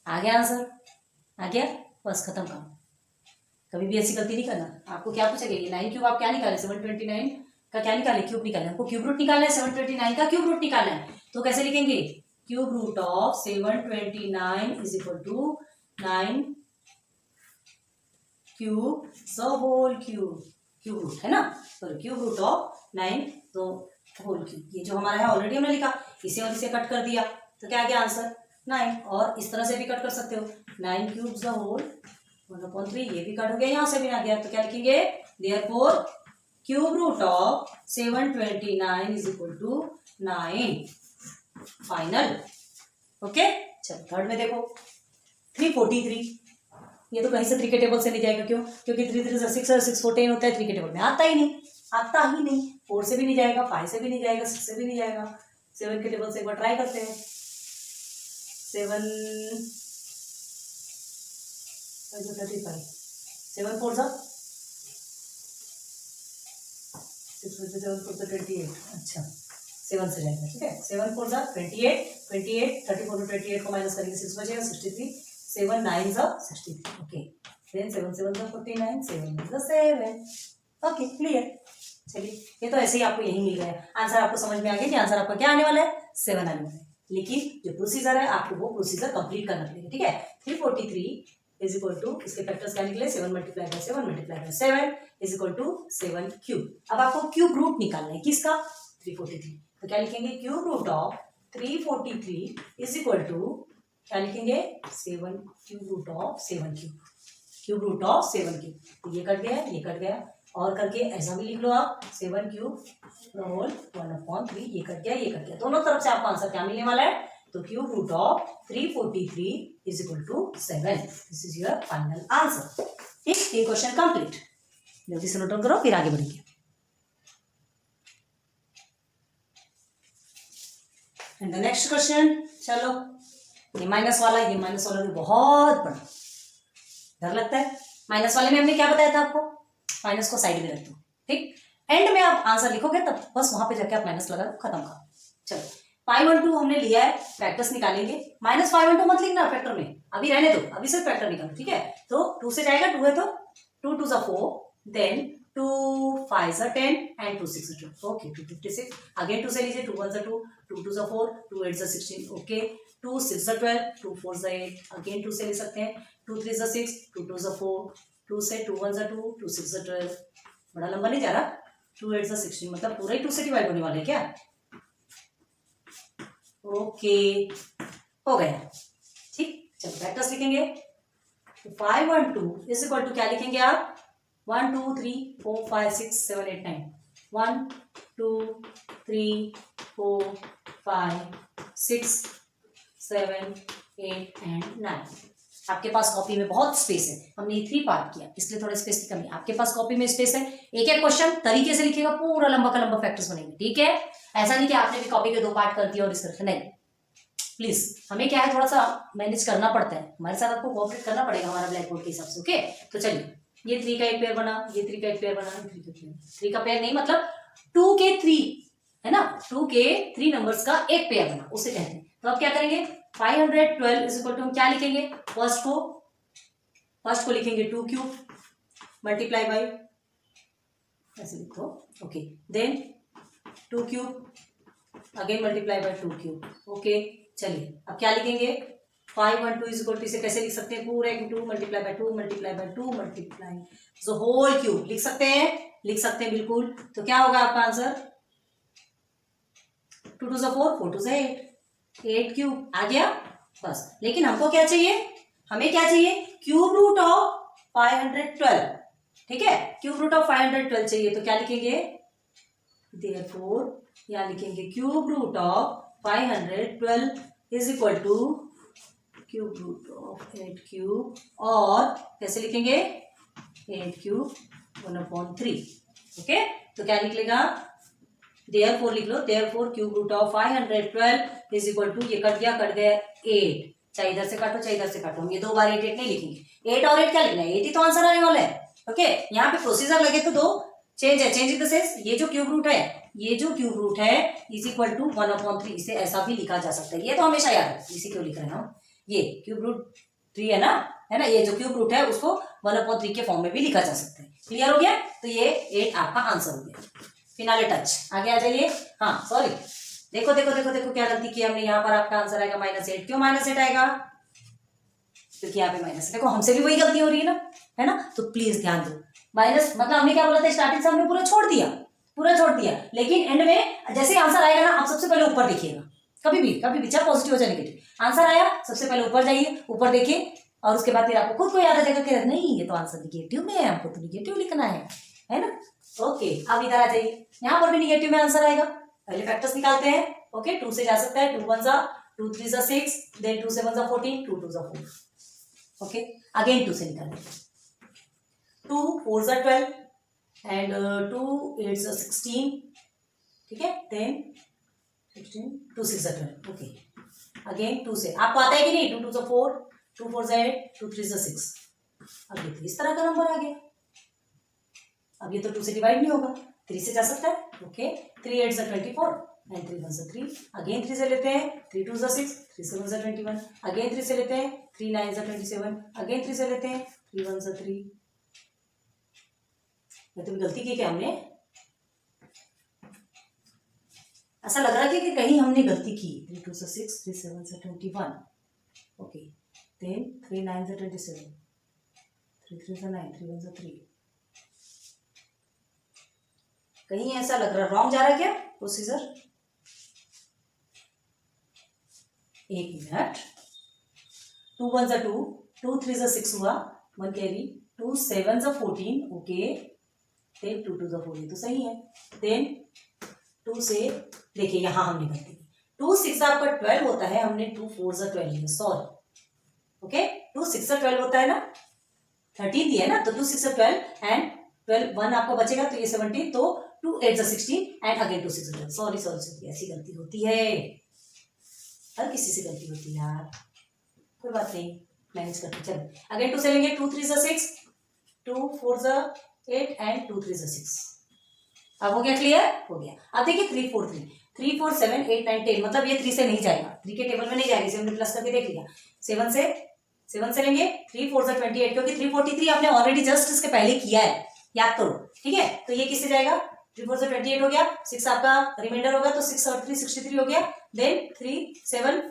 Speaker 1: आ गया आंसर, आ गया, बस खत्म काम। कभी भी ऐसी गलती नहीं करना। आपको क्या पूछेगा, ये 9 क्यूब आप क्या निकाले, 729 का क्या निकाले, क्यूब निकाले, हमको क्यूब रूट निकालना है, 729 का क्यूब रूट निकालना है। तो कैसे लिखेंगे, cube root of 729 is equal to 9 cube the whole cube, cube root है ना, सॉरी क्यूब रूट ऑफ 9 तो होल क्यूब। ये जो हमारा है ऑलरेडी हमने लिखा, इसे और इसे कट कर दिया तो क्या आ गया आंसर 9। और इस तरह से भी कट कर सकते हो, 9 क्यूब द होल 1/3, ये भी कट हो गया, यहाँ से भी आ गया तो क्या लिखेंगे, therefore cube root of 729 is equal to 9 final. Okay, चलो थर्ड में देखो 343, ये तो कहीं से 3 के टेबल से नहीं जाएगा। क्यों? क्योंकि 3 3 6 और 6 14 होता है, 3 के टेबल में आता ही नहीं, आता ही नहीं। 4 से भी नहीं जाएगा, 5 से भी नहीं जाएगा, 6 से भी नहीं जाएगा। 7 के टेबल से एक बार ट्राई करते हैं। 7 35, 7 4 28। अच्छा 7 से जाएगा, ठीक है। 7 4 28, 28 34 to 28 को माइनस करेंगे 6 बचेगा 63, 7 9 63। Okay, then 7 7 49, 7 7। Okay, clear. चलिए, ये तो ऐसे ही आपको यही मिल गया आंसर। आपको समझ में आ गया कि आंसर आपका क्या आने वाला है, 7 आने वाला है। लेकिन जो प्रोसीजर है आपको वो प्रोसीजर कंप्लीट करना पड़ेगा, ठीक है। 343 इज इक्वल टू, इसके फैक्टर्स क्या निकले, 7 multiply by 7 multiply by 7 is equal to 7 cube. अब आपको क्यूब रूट निकालना है किसका, 343। तो क्या लिखेंगे, cube root of 343 is equal to क्या लिखेंगे, 7 cube root of 7 cube, cube root of 7 cube. तो ये कट गया, ये कट गया, और करके ऐसा भी लिख लो आप, 7 क्यूब होल 1/3, ये कट गया, ये कट गया। दोनों तरफ से आपका आंसर क्या मिलने वाला है, तो cube root of 343 is equal to 7। This is your final answer. ठीक, ये क्वेश्चन कंप्लीट। जल्दी से नोट डाउन करो, फिर आगे बढ़ेंगे। एंड द नेक्स्ट क्वेश्चन, चलो ये माइनस वाला भी बहुत बड़ा, डर लगता है। माइनस वाले में हमने क्या बताया था आपको, माइनस को साइड में रख दो, ठीक। एंड में आप आंसर लिखोगे तब बस वहां पे जाके आप माइनस लगा दो, खत्म का। चलो π12 हमने लिया है, फैक्टर्स निकालेंगे। -512 मत लिखना फैक्टर में, अभी रहने दो, अभी सिर्फ फैक्टर निकालो, ठीक है। तो 2 से जाएगा, 2 है तो 2 2s are 4, then 2 5s are 10 and 2 6 are 12. Okay, 256. Again 2 से लीजिए, 2 1s are 2, 2 2s are 4, 2 8s are 16. Okay, 2 6s are 12, 2 4s are 8. Again 2 से ले सकते हैं, 2 3s are 6, 2 2s are 4, 2 से 2 1s are 2, 2 6s are 12. बड़ा लंबा नहीं जा रहा, 2 8s are 16, मतलब पूरा ही 2 से डिवाइड होने वाले क्या? ओके, हो गया। ठीक, चलो फैक्टर्स लिखेंगे। 5 1 2 इज इक्वल टू क्या लिखेंगे आप? 1 2 3 4 5 6 7 8 9, 1 2 3 4 5 6 7 8 एंड 9। आपके पास कॉपी में बहुत स्पेस है, हमने 3 पार्ट किया इसलिए थोड़ा स्पेस की कमी। आपके पास कॉपी में स्पेस है, एक एक क्वेश्चन तरीके से लिखेगा, पूरा लंबा का लंबा फैक्टर्स बनेंगे। ठीक है, ऐसा नहीं कि आपने भी कॉपी के 2 पार्ट कर दिया और इस तरह से, नहीं। प्लीज, हमें क्या है, थोड़ा सा मैनेज करना पड़ता है, हमारे साथ आपको कोऑपरेट करना पड़ेगा हमारा ब्लैक बोर्ड के हिसाब से। ओके, तो चलिए, ये 3 का एक पेयर बना, ये 3 का एक पेयर बना, 3 का पेयर नहीं मतलब 2 के 3 है ना, 2 के 3 नंबर्स का एक पेयर बना, उसे कहते हैं। तो अब क्या करेंगे, 512 इज इक्वल टू हम क्या लिखेंगे, फर्स्ट को लिखेंगे 2 क्यूब मल्टीप्लाई बाई, ऐसे लिखो। Okay, then 2 cube again multiply by 2 cube. Okay, चलिए अब क्या लिखेंगे, 5 1 2 इज इक्वल टू, इसे कैसे लिख सकते हैं, पूरे 2 multiply by 2 multiply by 2 multiply so whole cube लिख सकते हैं बिल्कुल। तो क्या होगा आपका आंसर, 2 2 4 4 2 8 क्यूब आ गया बस। लेकिन हमको क्या चाहिए, हमें क्या चाहिए, क्यूब रूट ऑफ 512। ठीक है, क्यूब रूट ऑफ 512 चाहिए, तो क्या लिखेंगे, देयरफॉर यहाँ लिखेंगे cube root of 512 is equal to cube root of 8 cube, और कैसे लिखेंगे, 8 क्यूब 1/3। ओके, तो क्या निकलेगा, देयरफॉर लिख लो, therefore cube root of 512 is equal to, ये कट गया 8, चाहे इधर से काटो चाहे इधर से काटो, हम ये 2 बार 8 8 नहीं लिखेंगे, 8 और 8 क्या लिखना है, 8 ही तो आंसर आने वाला है। ओके, यहाँ पे प्रोसीजर लगे तो 2 चेंज है, चेंज इन द सेंस, ये जो क्यूब रूट है इज इक्वल टू 1/3, इसे ऐसा भी लिखा जा सकता है, ये तो हमेशा याद है, इसी क्यों लिख रहे हैं हम, ये क्यूब रूट 3 है ना, ये जो क्यूब रूट है उसको 1/3 के फॉर्म में भी लिखा जा सकता है। क्लियर हो गया, तो ये 8 आपका आंसर हो गया। फिनाले टच, आगे आ जाइए। हाँ सॉरी, देखो क्या गलती की हमने, यहाँ पर आपका आंसर आएगा -8। क्यों -8 आएगा, क्योंकि यहाँ पे माइनस, देखो हमसे भी वही गलती हो रही है ना, तो प्लीज ध्यान दो। माइनस मतलब हमने क्या बोला था, स्टार्टिंग से हमने पूरा छोड़ दिया, लेकिन एंड में जैसे आंसर आएगा ना, आप सबसे पहले ऊपर देखिएगा, कभी भी चाहे पॉजिटिव हो चाहे नेगेटिव, आंसर आया सबसे पहले ऊपर जाइए, ऊपर देखिए, और उसके बाद फिर आपको खुद को याद आ जाएगा कि नहीं ये तो आंसर निगेटिव में है, हमको तो निगेटिव लिखना है ना। ओके, अब इधर आ जाइए, यहाँ पर भी निगेटिव में आंसर आएगा, पहले फैक्टर्स निकालते हैं। ओके, 2 से जा सकता है, 2 1 2 3 6, देन 2 7 14, 2 2 4। ओके, अगेन 2 से निकालें, 2 4 12 एंड 2 8 16। ठीक है, देन 16, 2 6 12। ओके, अगेन 2 से, आपको आता है कि नहीं, 2 2 4, 2 4 8, 2 3 6। अब ये इस तरह का नंबर आ गया, अब ये तो 2 से डिवाइड नहीं होगा, 3 से जा सकता है। ओके, 3 8 24 एंड 3 1 3, अगेन 3 से लेते हैं, 3 2 6, 3 7 21, अगेन 3 से लेते हैं, 3 9 27, अगेन 3 से लेते हैं, 3 1 3। ये तो गलती की क्या हमने, ऐसा लग रहा है कि कहीं हमने गलती की। 3 2 6, 3 7 21। Okay, then 3 9 27, 3 3 9, 3 1 3। कहीं ऐसा लग रहा, रॉन्ग जा रहा है क्या प्रोसीजर, एक मिनट। 2 1 2, 2 3 6 हुआ, 1 कैरी, 2 7 14। ओके, देन 2 2 4, ये तो सही है। देन 2 से देखिए, यहाँ हमने गलती की, 2 6 आपका 12 होता है, हमने 2 4 12 लिया, सॉरी। ओके, 2 6 12 होता है ना, 13 दिया है ना, तो 2 6 12 एंड 12 1 आपका बचेगा, तो ये 17, तो 2 8 16 एंड अगेन 2 6 12। सॉरी, ऐसी गलती होती है, हर किसी से गलती होती है यार, कोई बात नहीं, मैनेज करते। चलो अगेन 2 से लेंगे, 2 3 6, 2 4 8 एंड 2 3 6। अब हो गया, क्लियर हो गया। अब देखिए 3 4 3, 3 4 7 8 9 10, मतलब ये 3 से नहीं जाएगा, 3 के टेबल में नहीं जाएगा, इसे हमने प्लस करके देख लिया। 7 से 7 से लेंगे 3 4 28, क्योंकि 343 आपने ऑलरेडी जस्ट इसके पहले किया है, याद करो। ठीक है, तो ये किससे जाएगा, 3 4 28 हो गया, 6 आपका रिमाइंडर होगा, तो 6 और 3 63 हो गया। देन 3 7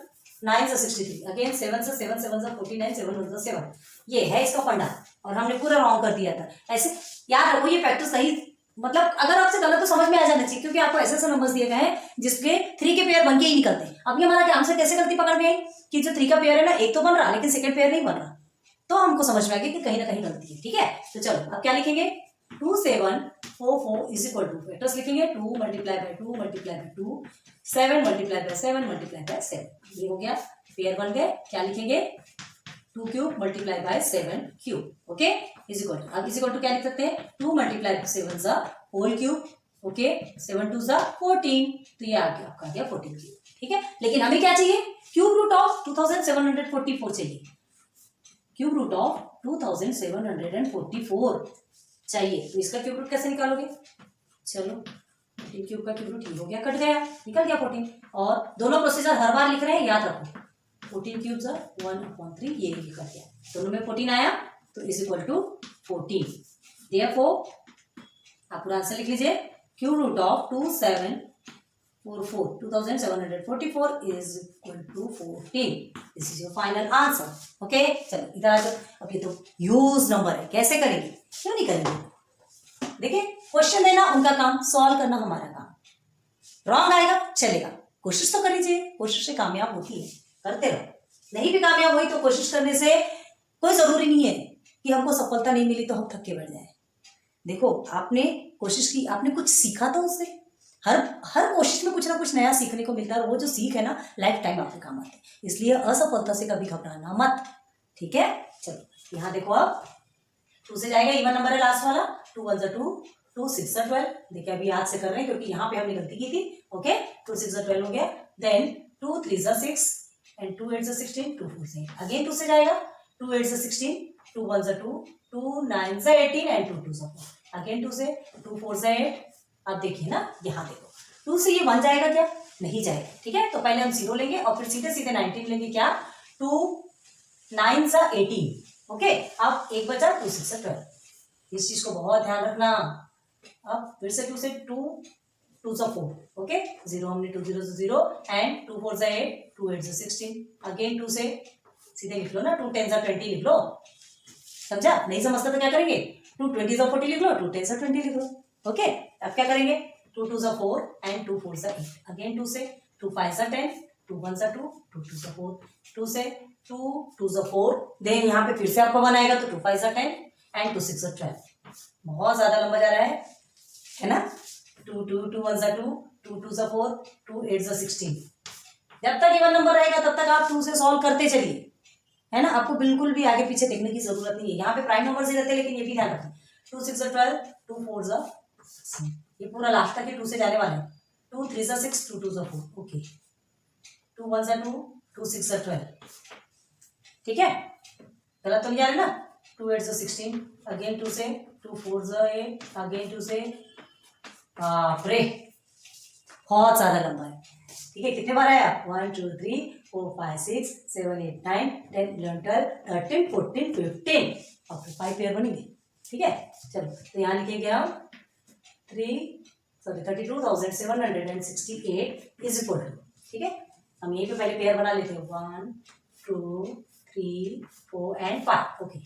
Speaker 1: 9 से 63, अगेन 7 से 7 7 से 49, 7 1 से 7। ये है इसका फंडा, और हमने पूरा रॉन्ग कर दिया था। ऐसे याद रखो, ये फैक्टर सही, मतलब अगर आपसे गलत तो समझ में आ जाना चाहिए, क्योंकि आपको ऐसे नंबर्स दिए गए हैं जिसके 3 के पेयर बन के ही निकलते हैं। अभी हमारा क्या आंसर कैसे गलती पकड़ में आई कि जो 3 का पेयर है ना, एक तो बन रहा लेकिन सेकंड पेयर नहीं बन रहा, तो हमको समझ में आ गया कि कहीं ना कहीं गलती है। ठीक है, तो चलो अब क्या लिखेंगे, 2 7 4 4 इज इक्वल टू, फैक्टर्स लिखेंगे 2 multiply by 2 multiply by 2, 7 multiply by 7 multiply by 7। ये हो गया, पेयर बन गए। क्या लिखेंगे, 2 cube multiply by 7 cube, okay, is equal to, अब इज इक्वल टू क्या लिख सकते हैं, 2 मल्टीप्लाई बाय 7 ज़ा होल क्यूब, ओके, 7 2 ज़ा 14, तो ये आ गया आपका क्या 14 क्यूब। ठीक है, लेकिन हमें क्या चाहिए, क्यूब रूट ऑफ 2744 चाहिए, क्यूब रूट ऑफ 2744 चाहिए। तो इसका क्यूब रूट कैसे निकालोगे, चलो 14 क्यूब का क्यूब रूट हो गया, कट गया, निकल गया 14। और दोनों प्रोसीजर हर बार लिख रहे हैं, याद रखो, 14 क्यूब 1/3, ये लिखा गया, दोनों में 14 आया, तो इज इक्वल टू 14। देयरफॉर आप पूरा आंसर लिख लीजिए, cube root of 2744 is equal to 14। This is your final answer. Okay, चलो इधर आ जाओ। अब ये तो यूज नंबर है, कैसे करेंगे, क्यों नहीं करेंगे, देखिए क्वेश्चन देना उनका काम, सॉल्व करना हमारा काम। रॉन्ग आएगा चलेगा, कोशिश तो करनी चाहिए, कोशिश से कामयाब होती है, करते रहो। नहीं भी कामयाब हुई तो कोशिश करने से कोई जरूरी नहीं है कि हमको सफलता नहीं मिली तो हम थक के बैठ जाए। देखो आपने कोशिश की, आपने कुछ सीखा तो उससे, हर कोशिश में कुछ ना कुछ नया सीखने को मिलता है, और वो जो सीख है ना लाइफ टाइम आपके काम आते हैं। इसलिए असफलता से कभी घबराना मत, ठीक है। चलो यहाँ देखो, अब 2 से जाएगा, इवन नंबर है लास्ट वाला, 2 1 2, 2 6 12। देखिए अभी याद से कर रहे हैं क्योंकि यहाँ पे हमने गलती की थी। ओके, 2 6 12 हो गया। देन 2 3 6 एंड 2 8 16, 2 4 से अगेन 2 से जाएगा, 2 8 16, 2 1 2, 2 9 18 एंड 2 2 4, अगेन 2 से, 2 4 से 8। अब देखिए ना, यहाँ देखो 2 से ये 1 जाएगा क्या, नहीं जाएगा, ठीक है। तो पहले हम 0 लेंगे और फिर सीधे सीधे 19 लेंगे, क्या 2 9 18। ओके, अब एक बचा 2 6 12, इस चीज को बहुत ध्यान रखना। अब फिर से 2 से 2 2 4, ओके, 0 हमने 2 0 0 एंड 2 4 8, 2 8 16, अगेन 2 से सीधे लिख लो ना, 2 10 20 लिख लो, समझा। नहीं समझता तो क्या करेंगे, 2 20 40 लिख लो, 2 10 20 लिख लो। ओके, अब क्या करेंगे, 2 2 4 एंड 2 4 8, अगेन 2 से, 2 5 10, 2 1 2, 2 2 4, 2 से 2 2 4, देन यहाँ पे फिर से आपको 1 आएगा, तो 2 5 10 एंड 2 6 12। बहुत ज्यादा लंबा जा रहा है ना। 2 2 2 1 2, 2 2 4, 2 8 16। जब तक इवन नंबर रहेगा तब तक आप 2 से सॉल्व करते चलिए, है ना। आपको बिल्कुल भी आगे पीछे देखने की जरूरत नहीं है। यहाँ पे प्राइम नंबर से रहते हैं, लेकिन ये भी ध्यान रखें, 2 6 12, 2 4 16, ये पूरा लास्ट तक 2 से जाने वाला है। 2 3 6, 2 2 4, ओके, 2 1 2, 2 6 12, ठीक है। गलत तो नहीं जा रहे ना। 2 8 16, अगेन 2 से, 2 4 8, अगेन 2 से, बाप रे बहुत ज्यादा लंबा है, ठीक है। कितने बार आया, 1 2 3 4 5 6 7 8 9 10 11 12 13 14 15, और फिर 5 पेयर बनेंगे, ठीक है। चलो तो यहाँ लिखेंगे हम 32,768 इज इक्वल टू, ठीक है। हम यहीं पे पहले पेयर बना लेते हैं, 1 2 3 4 and 5, okay.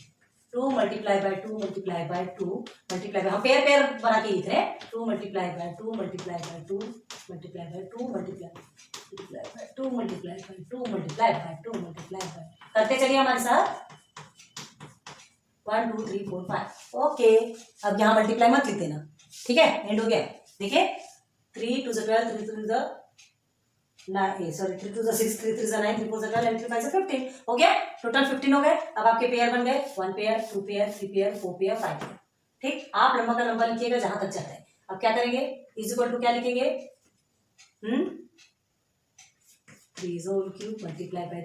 Speaker 1: 2 multiply by 2 multiply by 2 multiply bye, हम पेयर पेयर बना के लिख रहे हैं, 2 multiply by 2 multiply by 2 multiply by 2 multiply by 2 multiply by 2 multiply by 2 multiply bye, करते चलिए हमारे साथ, 1 2 3 4 5, ओके। अब यहाँ मल्टीप्लाई मत लिख देना, ठीक है, एंड हो गया। देखिए 3 2 12, 3 2 3 2 6, 3 3 9, 3 4 12 एंड 3 5 15, हो गया, टोटल 15 हो गए। अब आपके पेयर बन गए, 1 pair 2 pair 3 pair 4 pair 5 pair, ठीक। आप लंबा का लंबा लिखिएगा जहां तक जाता है। अब क्या करेंगे, इज इक्वल टू क्या लिखेंगे, 3 whole cube multiply by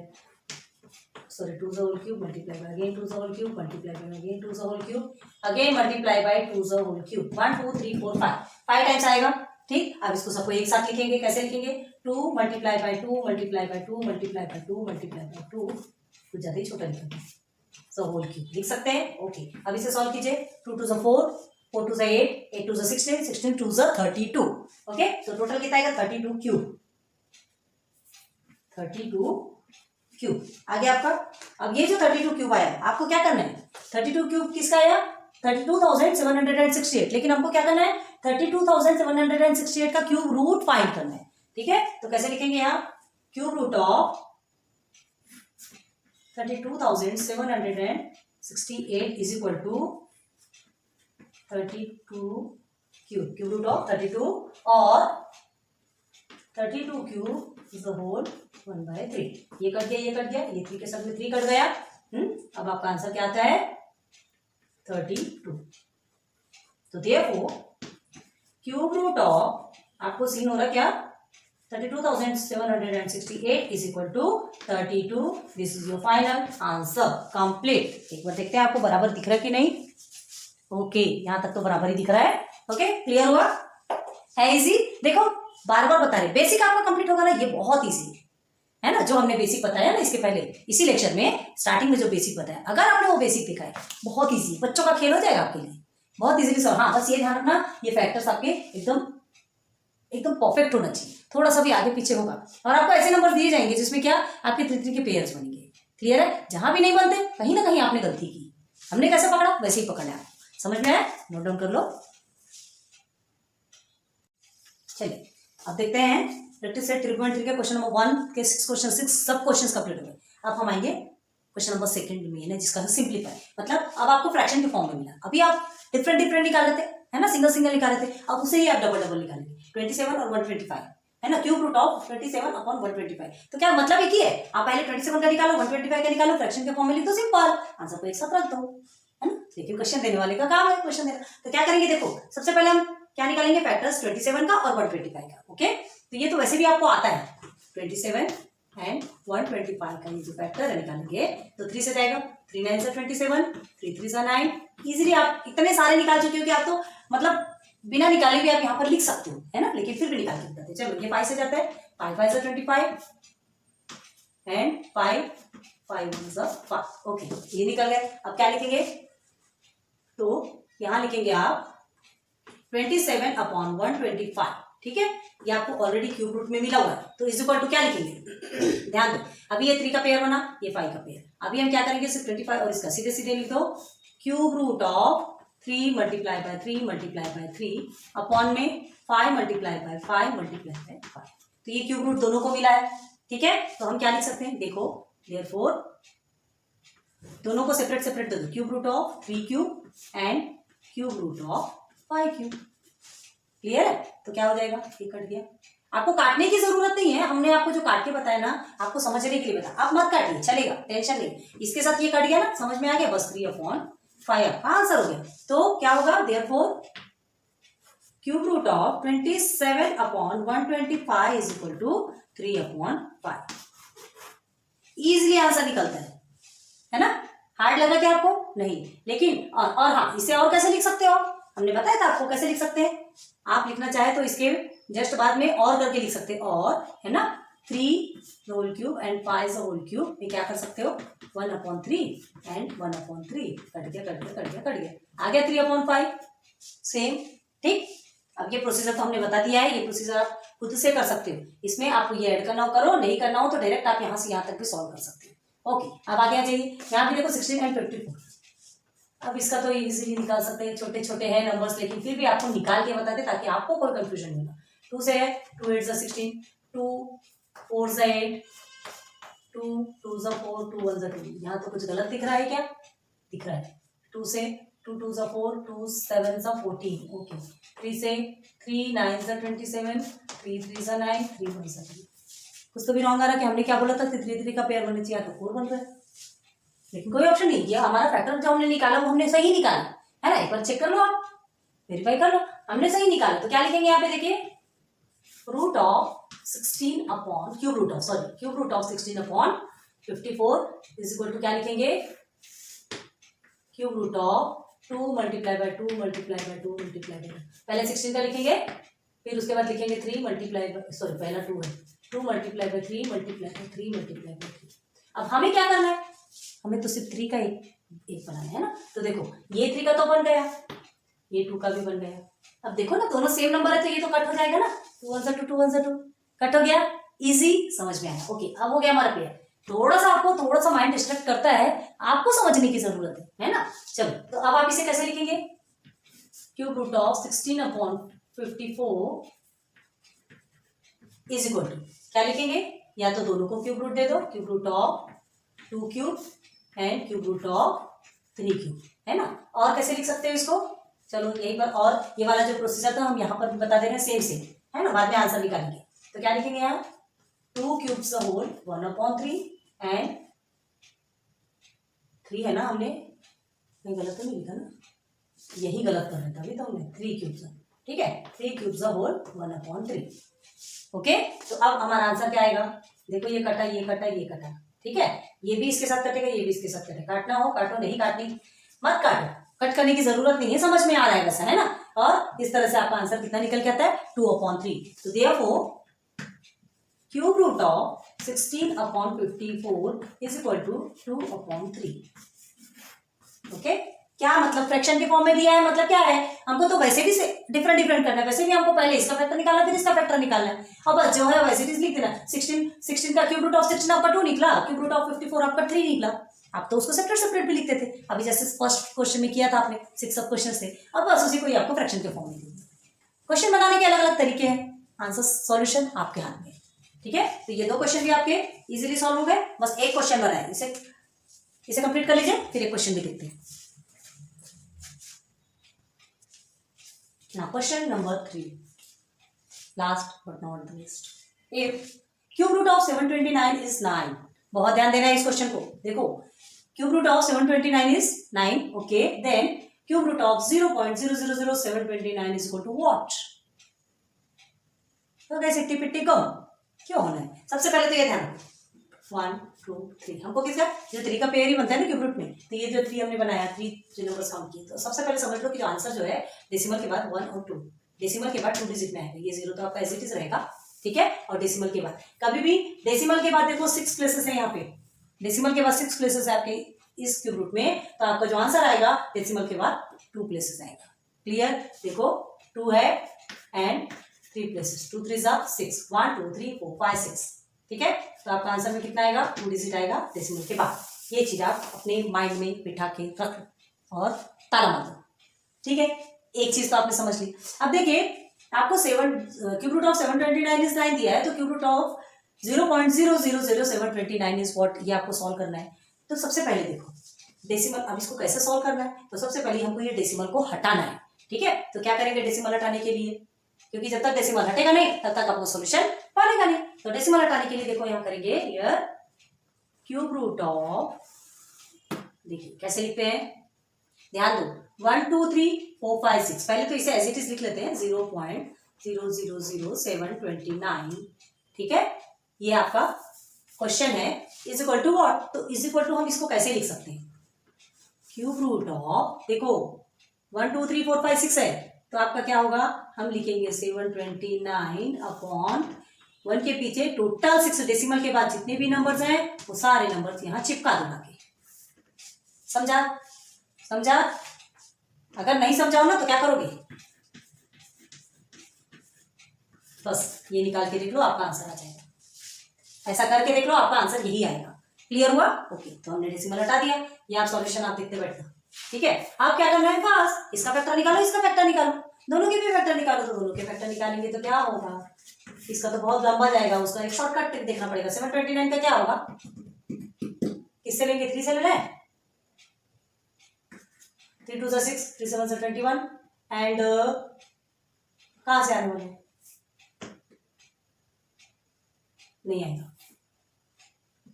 Speaker 1: 2 whole cube multiply by again 2 whole cube multiply by again 2 whole cube again multiply by 2 whole cube, 1 2 3 4 5 times आएगा, ठीक। अब इसको सबको एक साथ लिखेंगे, कैसे लिखेंगे, 2 multiply by 2 multiply by 2 multiply by 2 multiply by 2, कुछ ज्यादा ही छोटा लिखेंगे, सो होल क्यूब लिख सकते हैं। ओके, अब इसे सॉल्व कीजिए। 2 2 ज़ा 4, 4 2 ज़ा 8, 8 2 ज़ा 16, 16 2 ज़ा 32। ओके, तो टोटल कितना आएगा 32 क्यूब, 32 क्यूब आ गया आपका। अब ये जो 32 क्यूब आया आपको क्या करना है, 32 क्यूब किसका आया 32,768, लेकिन हमको क्या करना है 32,768 का क्यूब रूट फाइंड करना है। ठीक है, तो कैसे लिखेंगे यहाँ, cube root of 32,768 is equal to 32 cube, cube root of 32 और 32 क्यूब इज द होल 1/3। ये कट गया, ये कट गया, ये 3 के साथ में 3 कट गया। अब आपका आंसर क्या आता है 32। तो देखो क्यूब रूट ऑफ आपको सीन हो रहा क्या 32,768 is equal to 32। This is your final answer complete. एक बार देखते हैं आपको बराबर दिख रहा है कि नहीं। ओके, यहां तक तो बराबर ही दिख रहा है। ओके, क्लियर हुआ, है इजी। देखो बार बार बता रहे, बेसिक आपका कंप्लीट होगा ना, ये बहुत इजी है ना, जो हमने बेसिक बताया ना इसके पहले इसी लेक्चर में स्टार्टिंग में जो बेसिक बताया, अगर आपने वो बेसिक देखा है बहुत इजी, बच्चों का खेल हो जाएगा आपके लिए, बहुत इजीली सॉल्व। हाँ, बस ये ध्यान रखना ये फैक्टर्स आपके एकदम एकदम परफेक्ट होना चाहिए, थोड़ा सा भी आगे पीछे होगा। और आपको ऐसे नंबर दिए जाएंगे जिसमें क्या आपके 3 के पेयर्स बनेंगे। क्लियर है, जहां भी नहीं बनते कहीं ना कहीं आपने गलती की, हमने कैसे पकड़ा वैसे ही पकड़ना है। समझ में आया, नोट डाउन कर लो। चलिए अब देखते हैं प्रैक्टिस सेट 3.3 के क्वेश्चन नंबर 1 के 6 क्वेश्चन 6 सब क्वेश्चंस कंप्लीट हो गए। अब हम आएंगे क्वेश्चन नंबर 2 में, जिसका है सिंप्लीफाई। मतलब अब आपको फ्रैक्शन के फॉर्म में मिला, अभी आप डिफरेंट डिफरेंट निकाल रहे थे है ना, सिंगल सिंगल निकाल रहे थे, अब उसे ही आप डबल डबल निकालेंगे। 27 और 125 है ना, क्यूब रूट ऑफ 27 अपॉन 125। तो क्या मतलब एक ही है, आप पहले 27 का निकालो 125 का निकालो, फ्रैक्शन के फॉर्म में लिख दो, सिंपल आंसर को एक साथ रख दो, है ना। लेकिन क्वेश्चन देने वाले का काम है क्वेश्चन देना। तो क्या करेंगे, देखो सबसे पहले हम क्या निकालेंगे फैक्टर्स 27 का और 125 का। ओके, तो ये तो वैसे भी आपको आता है 27 एंड 125 का ये जो फैक्टर है निकालेंगे तो 3 से जाएगा, 3 9 से 27, 3 3 से 9। इजीली आप इतने सारे निकाल चुके हो कि आप तो मतलब बिना निकाले भी आप यहाँ पर लिख सकते हो, है ना, लेकिन फिर भी निकाल के बताते। चलो ये 5 से जाता है, 5 5 से 25 एंड 5 5 5। ओके, ये निकल गए। अब क्या लिखेंगे, तो यहाँ लिखेंगे आप 27 अपॉन 125। ठीक है, ये आपको ऑलरेडी क्यूब रूट में मिला हुआ है, तो इज इक्वल टू क्या लिखेंगे ध्यान दो, अभी ये 3 का पेयर बना, ये 5 का पेयर। अभी हम क्या करेंगे, सिर्फ 25 और इसका सीधे सीधे लिख दो, cube root of 3 multiply by 3 multiply by 3 upon में 5 मल्टीप्लाई बाय 5 मल्टीप्लाई बाय 5। तो ये क्यूब रूट दोनों को मिला है। ठीक है, तो हम क्या लिख सकते हैं, देखो देयरफॉर दोनों को सेपरेट सेपरेट दे दो, cube root of 3 cube and cube root of 5 cube. Clear है, तो क्या हो जाएगा, ये कट गया। आपको काटने की जरूरत नहीं है, हमने आपको जो काट के बताया ना आपको समझने के लिए बताया, आप मत काटिए चलेगा, टेंशन नहीं। इसके साथ ये कट गया ना, समझ में आ गया, बस 3/5 का आंसर हो गया। तो क्या होगा, therefore cube root of 27 upon 125 is equal to 3/5। Easily answer निकलता है ना, हार्ड लगा क्या आपको, नहीं। लेकिन और हाँ, इसे और कैसे लिख सकते हो आप, हमने बताया था आपको कैसे लिख सकते हैं। आप लिखना चाहे तो इसके जस्ट बाद में और करके लिख सकते हैं, और है ना 3 whole cube and 5 whole cube में क्या कर सकते हो, 1/3 एंड 1/3। कट गया कट गया कट गया कट गया, आ गया 3/5 सेम। ठीक, अब ये प्रोसीजर तो हमने बता दिया है, ये प्रोसीजर आप खुद से कर सकते हो। इसमें आपको ये ऐड करना हो करो, नहीं करना हो तो डायरेक्ट आप यहाँ से यहाँ तक भी सॉल्व कर सकते हो। ओके, अब आगे आ जाइए, यहाँ भी देखो 16 एंड 54। अब इसका तो इजीली निकाल सकते हैं, छोटे छोटे हैं नंबर्स, लेकिन फिर भी आपको निकाल के बताते ताकि आपको कोई कंफ्यूजन नहीं हो। 2 से है, 2 8 16, 2 4 8, 2 2 4, 2 1 2। यहाँ तो कुछ गलत दिख रहा है क्या, दिख रहा है। 2 से 2 2 4, 2 7 14। ओके, 3 से 3 9 27, 3 3 9, 3 1 3। कुछ तो भी रॉन्ग आ रहा है कि हमने क्या बोला था 3 3 का पेयर बनना चाहिए, तो 4 बन रहा है, लेकिन कोई ऑप्शन नहीं। ये हमारा फैक्टर जो हमने निकाला वो हमने सही निकाला है ना, एक बार चेक कर लो, आप वेरीफाई कर लो, हमने सही निकाला। तो क्या लिखेंगे यहाँ पे, देखिए root of 16 upon cube root of 16 upon 54 is equal to क्या लिखेंगे, cube root of 2 multiply by 2 multiply by 2 multiply by 2। पहले 16 का लिखेंगे, फिर उसके बाद लिखेंगे 3 मल्टीप्लाई बाय, सॉरी पहला 2 है, 2 multiply by 3 multiply by 3 multiply by 3। अब हमें क्या करना है, हमें तो सिर्फ 3 का एक एक बनाना है ना। तो देखो ये 3 का तो बन गया, ये 2 का भी बन गया। अब देखो ना दोनों सेम नंबर है तो ये तो कट हो जाएगा ना, 2 1 2 2 1 2 कट हो गया। इजी, समझ में आया। ओके, अब हो गया हमारा पेयर। थोड़ा सा माइंड डिस्ट्रैक्ट करता है, आपको समझने की जरूरत है ना। चलो तो अब आप इसे कैसे लिखेंगे, cube root of 16 upon 54 is equal to क्या लिखेंगे, या तो दोनों को क्यूब रूट दे दो, cube root of 2 cube and cube root of 3 cube, है ना। और कैसे लिख सकते हो इसको, चलो यही पर, और ये वाला जो प्रोसीजर था हम यहाँ पर भी बता दे रहे हैं, सेम है ना, बाद में आंसर निकालेंगे। तो क्या लिखेंगे यहाँ, 2 क्यूब्स द होल 1/3 एंड 3 है ना, हमने कहीं गलत तो नहीं लिखा ना, यही गलत कर रहे थे अभी तो हमने, 3 क्यूब्स, ठीक है, 3 क्यूब्स द होल 1/3। ओके, तो अब हमारा आंसर क्या आएगा, देखो ये कटा ये कटा ये कटा, ठीक है, ये भी इसके साथ कटेगा ये भी इसके साथ कटेगा, काटना हो काटो, नहीं काटनी मत काटो, कट करने की जरूरत नहीं है, समझ में आ रहा है वैसा, है ना। और इस तरह से आपका आंसर कितना निकल के आता है, 2/3। तो therefore cube root of 16/54 is equal to 2/3। Okay, क्या मतलब फ्रैक्शन के फॉर्म में दिया है, मतलब क्या है, हमको तो वैसे भी डिफरेंट करना है, वैसे भी हमको पहले इसका फैक्टर निकालना फिर इसका फैक्टर निकालना है। अब जो है वैसे भी लिख देना, 16 का क्यूब रूट ऑफ 16 आपका 2 निकला, क्यूब रूट ऑफ 54 आपका 3 निकला। आप तो उसको सेपरेट भी लिखते थे, अभी जैसे फर्स्ट क्वेश्चन में किया था आपने, 6 सब क्वेश्चन थे, अब बस उसी को ही आपको फ्रैक्शन के फॉर्म में दिया। क्वेश्चन बनाने के अलग अलग तरीके हैं, आंसर सॉल्यूशन आपके हाथ में, ठीक है। तो ये 2 क्वेश्चन भी आपके इजीली सॉल्व हो गए, बस एक क्वेश्चन बना है, इसे कंप्लीट कर लीजिए, फिर एक क्वेश्चन भी देखते हैं। Now question number 3, last but not the least, if cube root of 729 is 9, बहुत ध्यान देना है इस क्वेश्चन को, देखो cube root of 729 is 9, okay, then cube root of 0.000729 is equal to what? तो कैसे टिपिट्टी कम क्यों होना है, सबसे पहले तो ये ध्यान 1 2 3, हमको किसका जो 3 का पेयर ही बनता है ना क्यूब रूट में, तो ये जो 3 हमने बनाया, 3 जो नंबर्स काउंट किए, तो सबसे पहले समझ लो कि जो आंसर जो है डेसिमल के बाद 1 और 2, डेसिमल के बाद 2 डिजिट में आएगा, ये 0 तो आपका एज इट इज रहेगा, ठीक है। और डेसिमल के बाद कभी भी डेसिमल के बाद देखो 6 प्लेसेस है यहाँ पे, डेसिमल के बाद 6 प्लेसेस है आपके इस क्यूब रूट में, तो आपका जो आंसर आएगा डेसिमल के बाद 2 प्लेसेस आएगा। क्लियर, देखो 2 है एंड 3 प्लेसेस, 2 3 6, 1 2 3 4 5 6, ठीक है। तो आपका आंसर में कितना आएगा, 2 डिजिट आएगा डेसिमल के बाद। ये चीज आप अपने माइंड में बिठा के रख और ताला मार दो, ठीक है। एक चीज तो आपने समझ ली। अब देखिए आपको क्यूब रूट ऑफ 729 इज 9 दिया है, तो cube root of 0.000729 is what, ये आपको सॉल्व करना है। तो सबसे पहले देखो डेसिमल, अब इसको कैसे सॉल्व करना है, तो सबसे पहले हमको ये डेसिमल को हटाना है, ठीक है। तो क्या करेंगे डेसिमल हटाने के लिए, क्योंकि जब तक डेसिमल हटेगा नहीं तब तक आपको सॉल्यूशन पाएगा नहीं, तो डेसिमल हटाने के लिए देखो यहाँ करेंगे हियर क्यूब रूट ऑफ, देखिए कैसे लिखते हैं, ध्यान दो 1 2 3 4 5 6, पहले तो इसे एज इट इज लिख लेते हैं 0.000729, ठीक है। ये आपका क्वेश्चन है, इज इक्वल टू व्हाट, तो इज इक्वल टू हम इसको कैसे लिख सकते हैं, क्यूब रूट ऑफ, देखो 1 2 3 4 5 6 है, तो आपका क्या होगा, हम लिखेंगे 729 अपॉन 1 के पीछे टोटल 6 डेसिमल के बाद जितने भी नंबर्स हैं वो सारे नंबर्स यहाँ चिपका दूंगा के, समझा। अगर नहीं समझाओ ना तो क्या करोगे, बस ये निकाल के देख लो आपका आंसर आ जाएगा, ऐसा करके देख लो आपका आंसर यही आएगा। क्लियर हुआ, ओके। तो हमने डेसिमल हटा दिया, ये आप सॉल्यूशन आप देखते बैठना, ठीक है। आप क्या करना है, बस इसका फैक्टर निकालो इसका फैक्टर निकालो, दोनों के भी फैक्टर निकालो, तो दोनों के फैक्टर निकालेंगे तो क्या होगा, इसका तो बहुत लंबा जाएगा, उसका एक शॉर्टकट देखना पड़ेगा। 729 का क्या होगा, किससे लेंगे, 3 से लेना है, 3 2 6, 3 7 21 एंड कहाँ से आने वाले, नहीं आएगा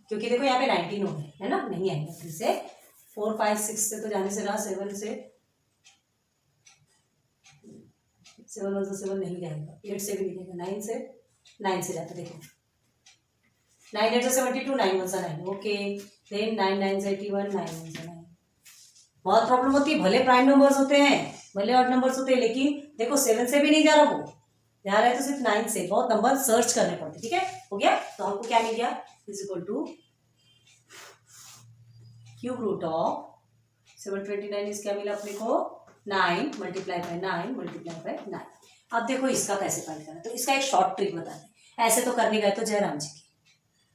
Speaker 1: क्योंकि देखो यहाँ पे 19 हो गए है ना, नहीं आएगा। फिर से 4 5 6 से तो जाने से रहा, 7 से 7 1 7 नहीं जाएगा, 8 से भी नहीं जाएगा, 9 से जाता, देखो 9 8 से 72, 9 1 से 9, ओके, देन 9 9 से 81, 9 1 से 9। बहुत प्रॉब्लम होती है, भले प्राइम नंबर्स होते हैं भले ऑड नंबर्स होते हैं, लेकिन देखो 7 से भी नहीं जा रहा, वो जा रहा है तो सिर्फ 9 से, बहुत नंबर सर्च करने पड़ते, ठीक है। हो गया, तो हमको क्या मिल गया, is equal to cube root of 729 इस क्या मिला अपने को 9 मल्टीप्लाई बाय 9 मल्टीप्लाई बाय 9। अब देखो इसका कैसे फाइंड करना है, तो इसका एक शॉर्ट ट्रिक बता दें। ऐसे तो करने गए तो जयराम जी की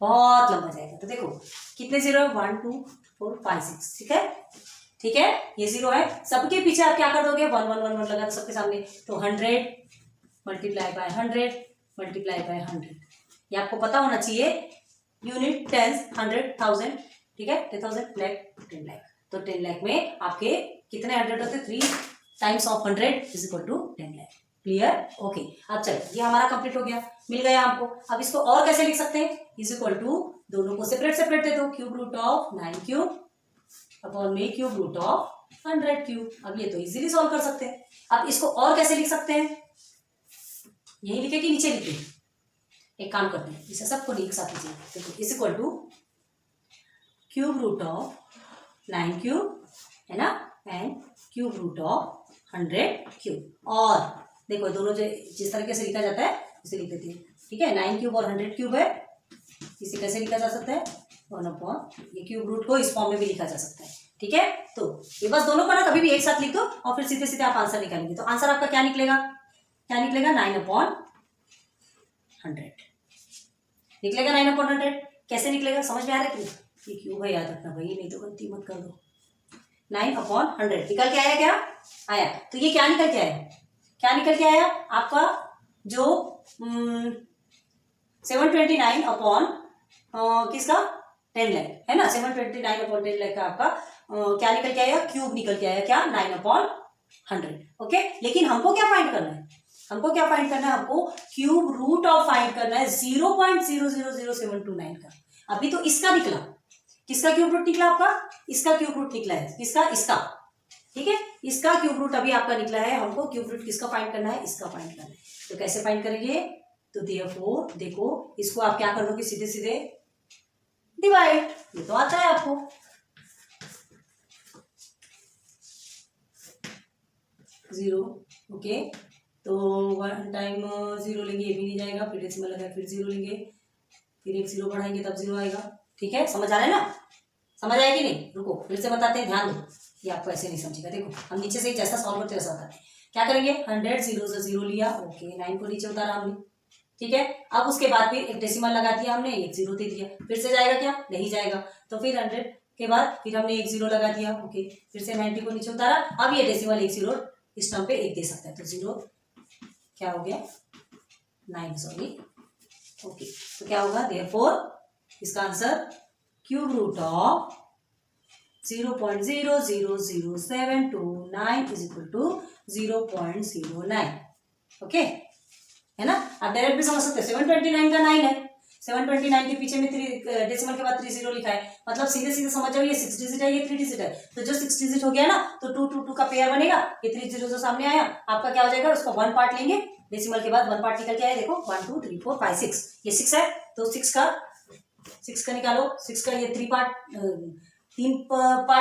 Speaker 1: बहुत लंबा जाएगा। तो देखो कितने जीरो है 1 2 4 5 6, ठीक है, ठीक है, ये जीरो है। सबके पीछे आप क्या कर दोगे 1 1 1 1 लगा दो सबके सामने, तो 100 मल्टीप्लाई बाय 100 मल्टीप्लाई बाय 100। ये आपको पता होना चाहिए यूनिट, टेंस, 100, 1000, ठीक है, 10,000, लाख, 10 लाख। तो 10 लाख में आपके कितने 100 होते, 3 times of 100 is equal to 10 lakh. Clear, okay. अब चलो ये हमारा कंप्लीट हो गया, मिल गया हमको। अब इसको और कैसे लिख सकते हैं, इज इक्वल टू दोनों को सेपरेट सेपरेट दे दो, cube root of 9 cube upon में क्यूब रूट ऑफ 100 क्यूब। अब ये तो इजीली सॉल्व कर सकते हैं। अब इसको और कैसे लिख सकते हैं, यही लिखे कि नीचे लिखे, एक काम करते हैं इसे सबको एक साथ लीजिए। तो is equal to cube root of 9 cube है ना, and cube root of 100 cube. और देखो दोनों जो जिस तरीके से लिखा जाता है उसे लिख देते हैं, ठीक है। 9 क्यूब और 100 क्यूब है, इसे कैसे लिखा जा सकता है 1 अपॉन, ये क्यूब रूट को इस फॉर्म में भी लिखा जा सकता है, ठीक है। तो ये बस दोनों को ना कभी भी एक साथ लिख दो और फिर सीधे सीधे आप आंसर निकालेंगे। तो आंसर आपका क्या निकलेगा, क्या निकलेगा 9 अपॉन 100 निकलेगा, 9 अपॉन 100। कैसे निकलेगा समझ में आ रहा है कि ये क्यूब है, याद रखना भाई, नहीं तो गलती मत कर दो। 9 अपॉन 100 निकल के आया, क्या आया, तो ये क्या निकल के आया, क्या निकल के आया आपका जो 729 अपॉन किसका 10 लाख है ना, 729 अपॉन 10 लाख का आपका क्या निकल के आया, क्यूब निकल के आया, क्या 9 अपॉन 100। ओके, लेकिन हमको क्या फाइंड करना है, हमको क्या फाइंड करना है, हमको क्यूब रूट ऑफ फाइंड करना है 0.000729 का। अभी तो इसका निकला, किसका क्यूब रूट निकला आपका, इसका क्यूब रूट निकला है, किसका, इसका, ठीक है, इसका क्यूब रूट अभी आपका निकला है। हमको क्यूब रूट किसका फाइंड करना है, इसका फाइंड करना है। तो कैसे फाइंड करेंगे, तो देयरफॉर देखो इसको आप क्या कर दोगे, सीधे सीधे डिवाइड, ये तो आता है आपको, जीरो, ओके। तो 1 टाइम 0 लेंगे, ये भी नहीं जाएगा, फिर डेसिमल लगा, फिर 0 लेंगे, फिर एक 0 बढ़ाएंगे तब 0 आएगा, ठीक है। समझ आ रहा है ना, समझ आया कि नहीं, रुको फिर से बताते हैं, ध्यान दो, ये आपको ऐसे नहीं समझेगा। देखो हम नीचे से ही जैसा सॉल्व करते वैसा होता है। क्या करेंगे, 100 0 से 0 लिया, ओके, 9 को नीचे उतारा हमने, ठीक है। अब उसके बाद फिर एक डेसिमल लगा दिया हमने, एक 0 दे दिया, फिर से जाएगा क्या, नहीं जाएगा। तो फिर 100 के बाद फिर हमने एक 0 लगा दिया, ओके, फिर से 90 को नीचे उतारा। अब ये डेसिमल एक 0 इस टर्म पे एक दे सकता है, तो 0 क्या हो गया 9, सॉरी, ओके। तो क्या होगा, देयरफॉर इसका answer cube root of 0.0000729 is equal to 0.09, okay, है ना। आप डायरेक्ट भी समझ सकते हैं, 729 का 9 है, 729 के पीछे में 3 डेसिमल के बाद 30 लिखा है, मतलब सीधे सीधे समझ जाओ, ये 6 डिजिट है, ये 3 डिजिट है। तो जो 6 डिजिट हो गया ना, तो 2 2 2 का पेयर बनेगा, ये 3 0 जो सामने आया आपका क्या हो जाएगा, उसका 1 पार्ट लेंगे, डेसिमल के बाद 1 पार्ट निकल के आया, देखो 1 2 3 4 5 6, ये 6 है, तो 6 का निकालो, 6 का ये 3 पार्ट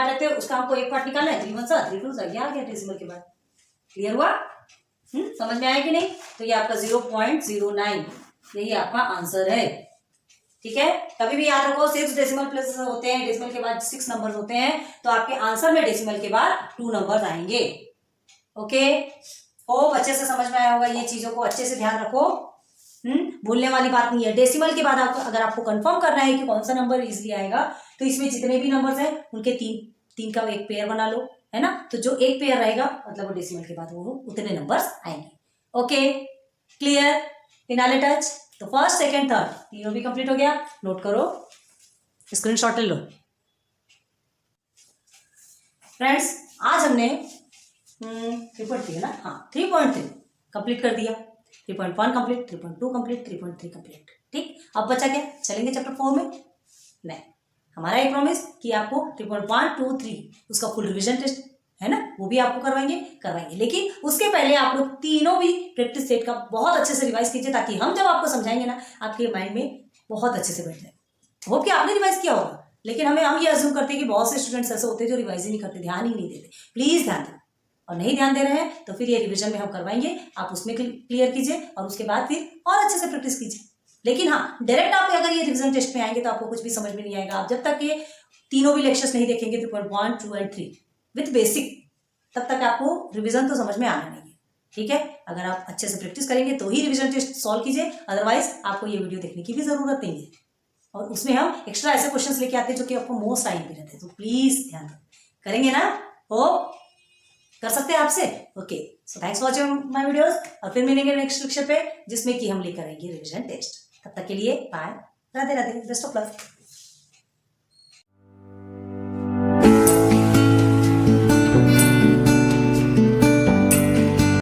Speaker 1: रहते हैं, उसका हमको एक पार्ट निकालना है, 3 1 3 2 ये आ गया डेसिमल के बाद। क्लियर हुआ, समझ में आया कि नहीं। तो ये आपका 0.09 यही आपका आंसर है, ठीक है। कभी भी याद रखो 6 डेसिमल प्लेस होते हैं, डेसिमल के बाद 6 नंबर होते हैं, तो आपके आंसर में डेसिमल के बाद 2 नंबर आएंगे, ओके। होप अच्छे से समझ में आया होगा, ये चीजों को अच्छे से ध्यान रखो, भूलने वाली बात नहीं है। डेसिमल के बाद आपको अगर आपको कंफर्म करना है कि कौन सा नंबर इजीली आएगा, तो इसमें जितने भी नंबर्स हैं उनके तीन का एक पेयर बना लो, है ना। तो जो एक पेयर रहेगा मतलब वो डेसिमल के बाद वो उतने नंबर्स आएंगे, ओके। Clear, finale touch. तो फर्स्ट सेकंड थर्ड तीनों भी कंप्लीट हो गया, नोट करो, स्क्रीनशॉट ले लो। फ्रेंड्स आज हमने 3.3 है ना, हाँ 3.3 कंप्लीट कर दिया, 3.1 कंप्लीट, 3.2 कंप्लीट, 3.3 कंप्लीट, ठीक। अब बचा क्या, चलेंगे चैप्टर 4 में। नहीं, हमारा एक प्रॉमिस कि आपको 3.1 2 3 उसका फुल रिवीजन टेस्ट है ना, वो भी आपको करवाएंगे, लेकिन उसके पहले आप लोग तीनों भी प्रैक्टिस सेट का बहुत अच्छे से रिवाइज कीजिए, ताकि हम जब आपको समझाएंगे ना आपके माइंड में बहुत अच्छे से बैठ जाए। होप कि आपने रिवाइज किया होगा, लेकिन हम ये अज्यूम करते हैं कि बहुत से स्टूडेंट्स ऐसे होते हैं जो रिवाइज ही नहीं करते, ध्यान ही नहीं देते। प्लीज ध्यान दें, और नहीं ध्यान दे रहे हैं तो फिर ये रिविजन में हम करवाएंगे, आप उसमें क्लियर कीजिए और उसके बाद फिर और अच्छे से प्रैक्टिस कीजिए। लेकिन हाँ, डायरेक्ट आप अगर ये रिविजन टेस्ट में आएंगे तो आपको कुछ भी समझ में नहीं आएगा। आप जब तक ये तीनों भी लेक्चर्स नहीं देखेंगे 3.1, 2 एंड 3 विथ बेसिक, तब तक आपको रिवीजन तो समझ में आना नहीं है, ठीक है। अगर आप अच्छे से प्रैक्टिस करेंगे तो ही रिवीजन टेस्ट सॉल्व कीजिए, अदरवाइज आपको ये वीडियो देखने की भी जरूरत नहीं है। और उसमें हम एक्स्ट्रा ऐसे क्वेश्चंस लेके आते हैं जो कि आपको मोस्ट टाइम भी रहते हैं, तो प्लीज ध्यान करेंगे ना, होप कर सकते हैं आपसे। Okay, so thanks for watching my videos, और फिर मिलेंगे नेक्स्ट लेक्चर पे जिसमें कि हम लेकर आएंगे रिवीजन टेस्ट। तब तक के लिए bye, Radhe Radhe, best of luck.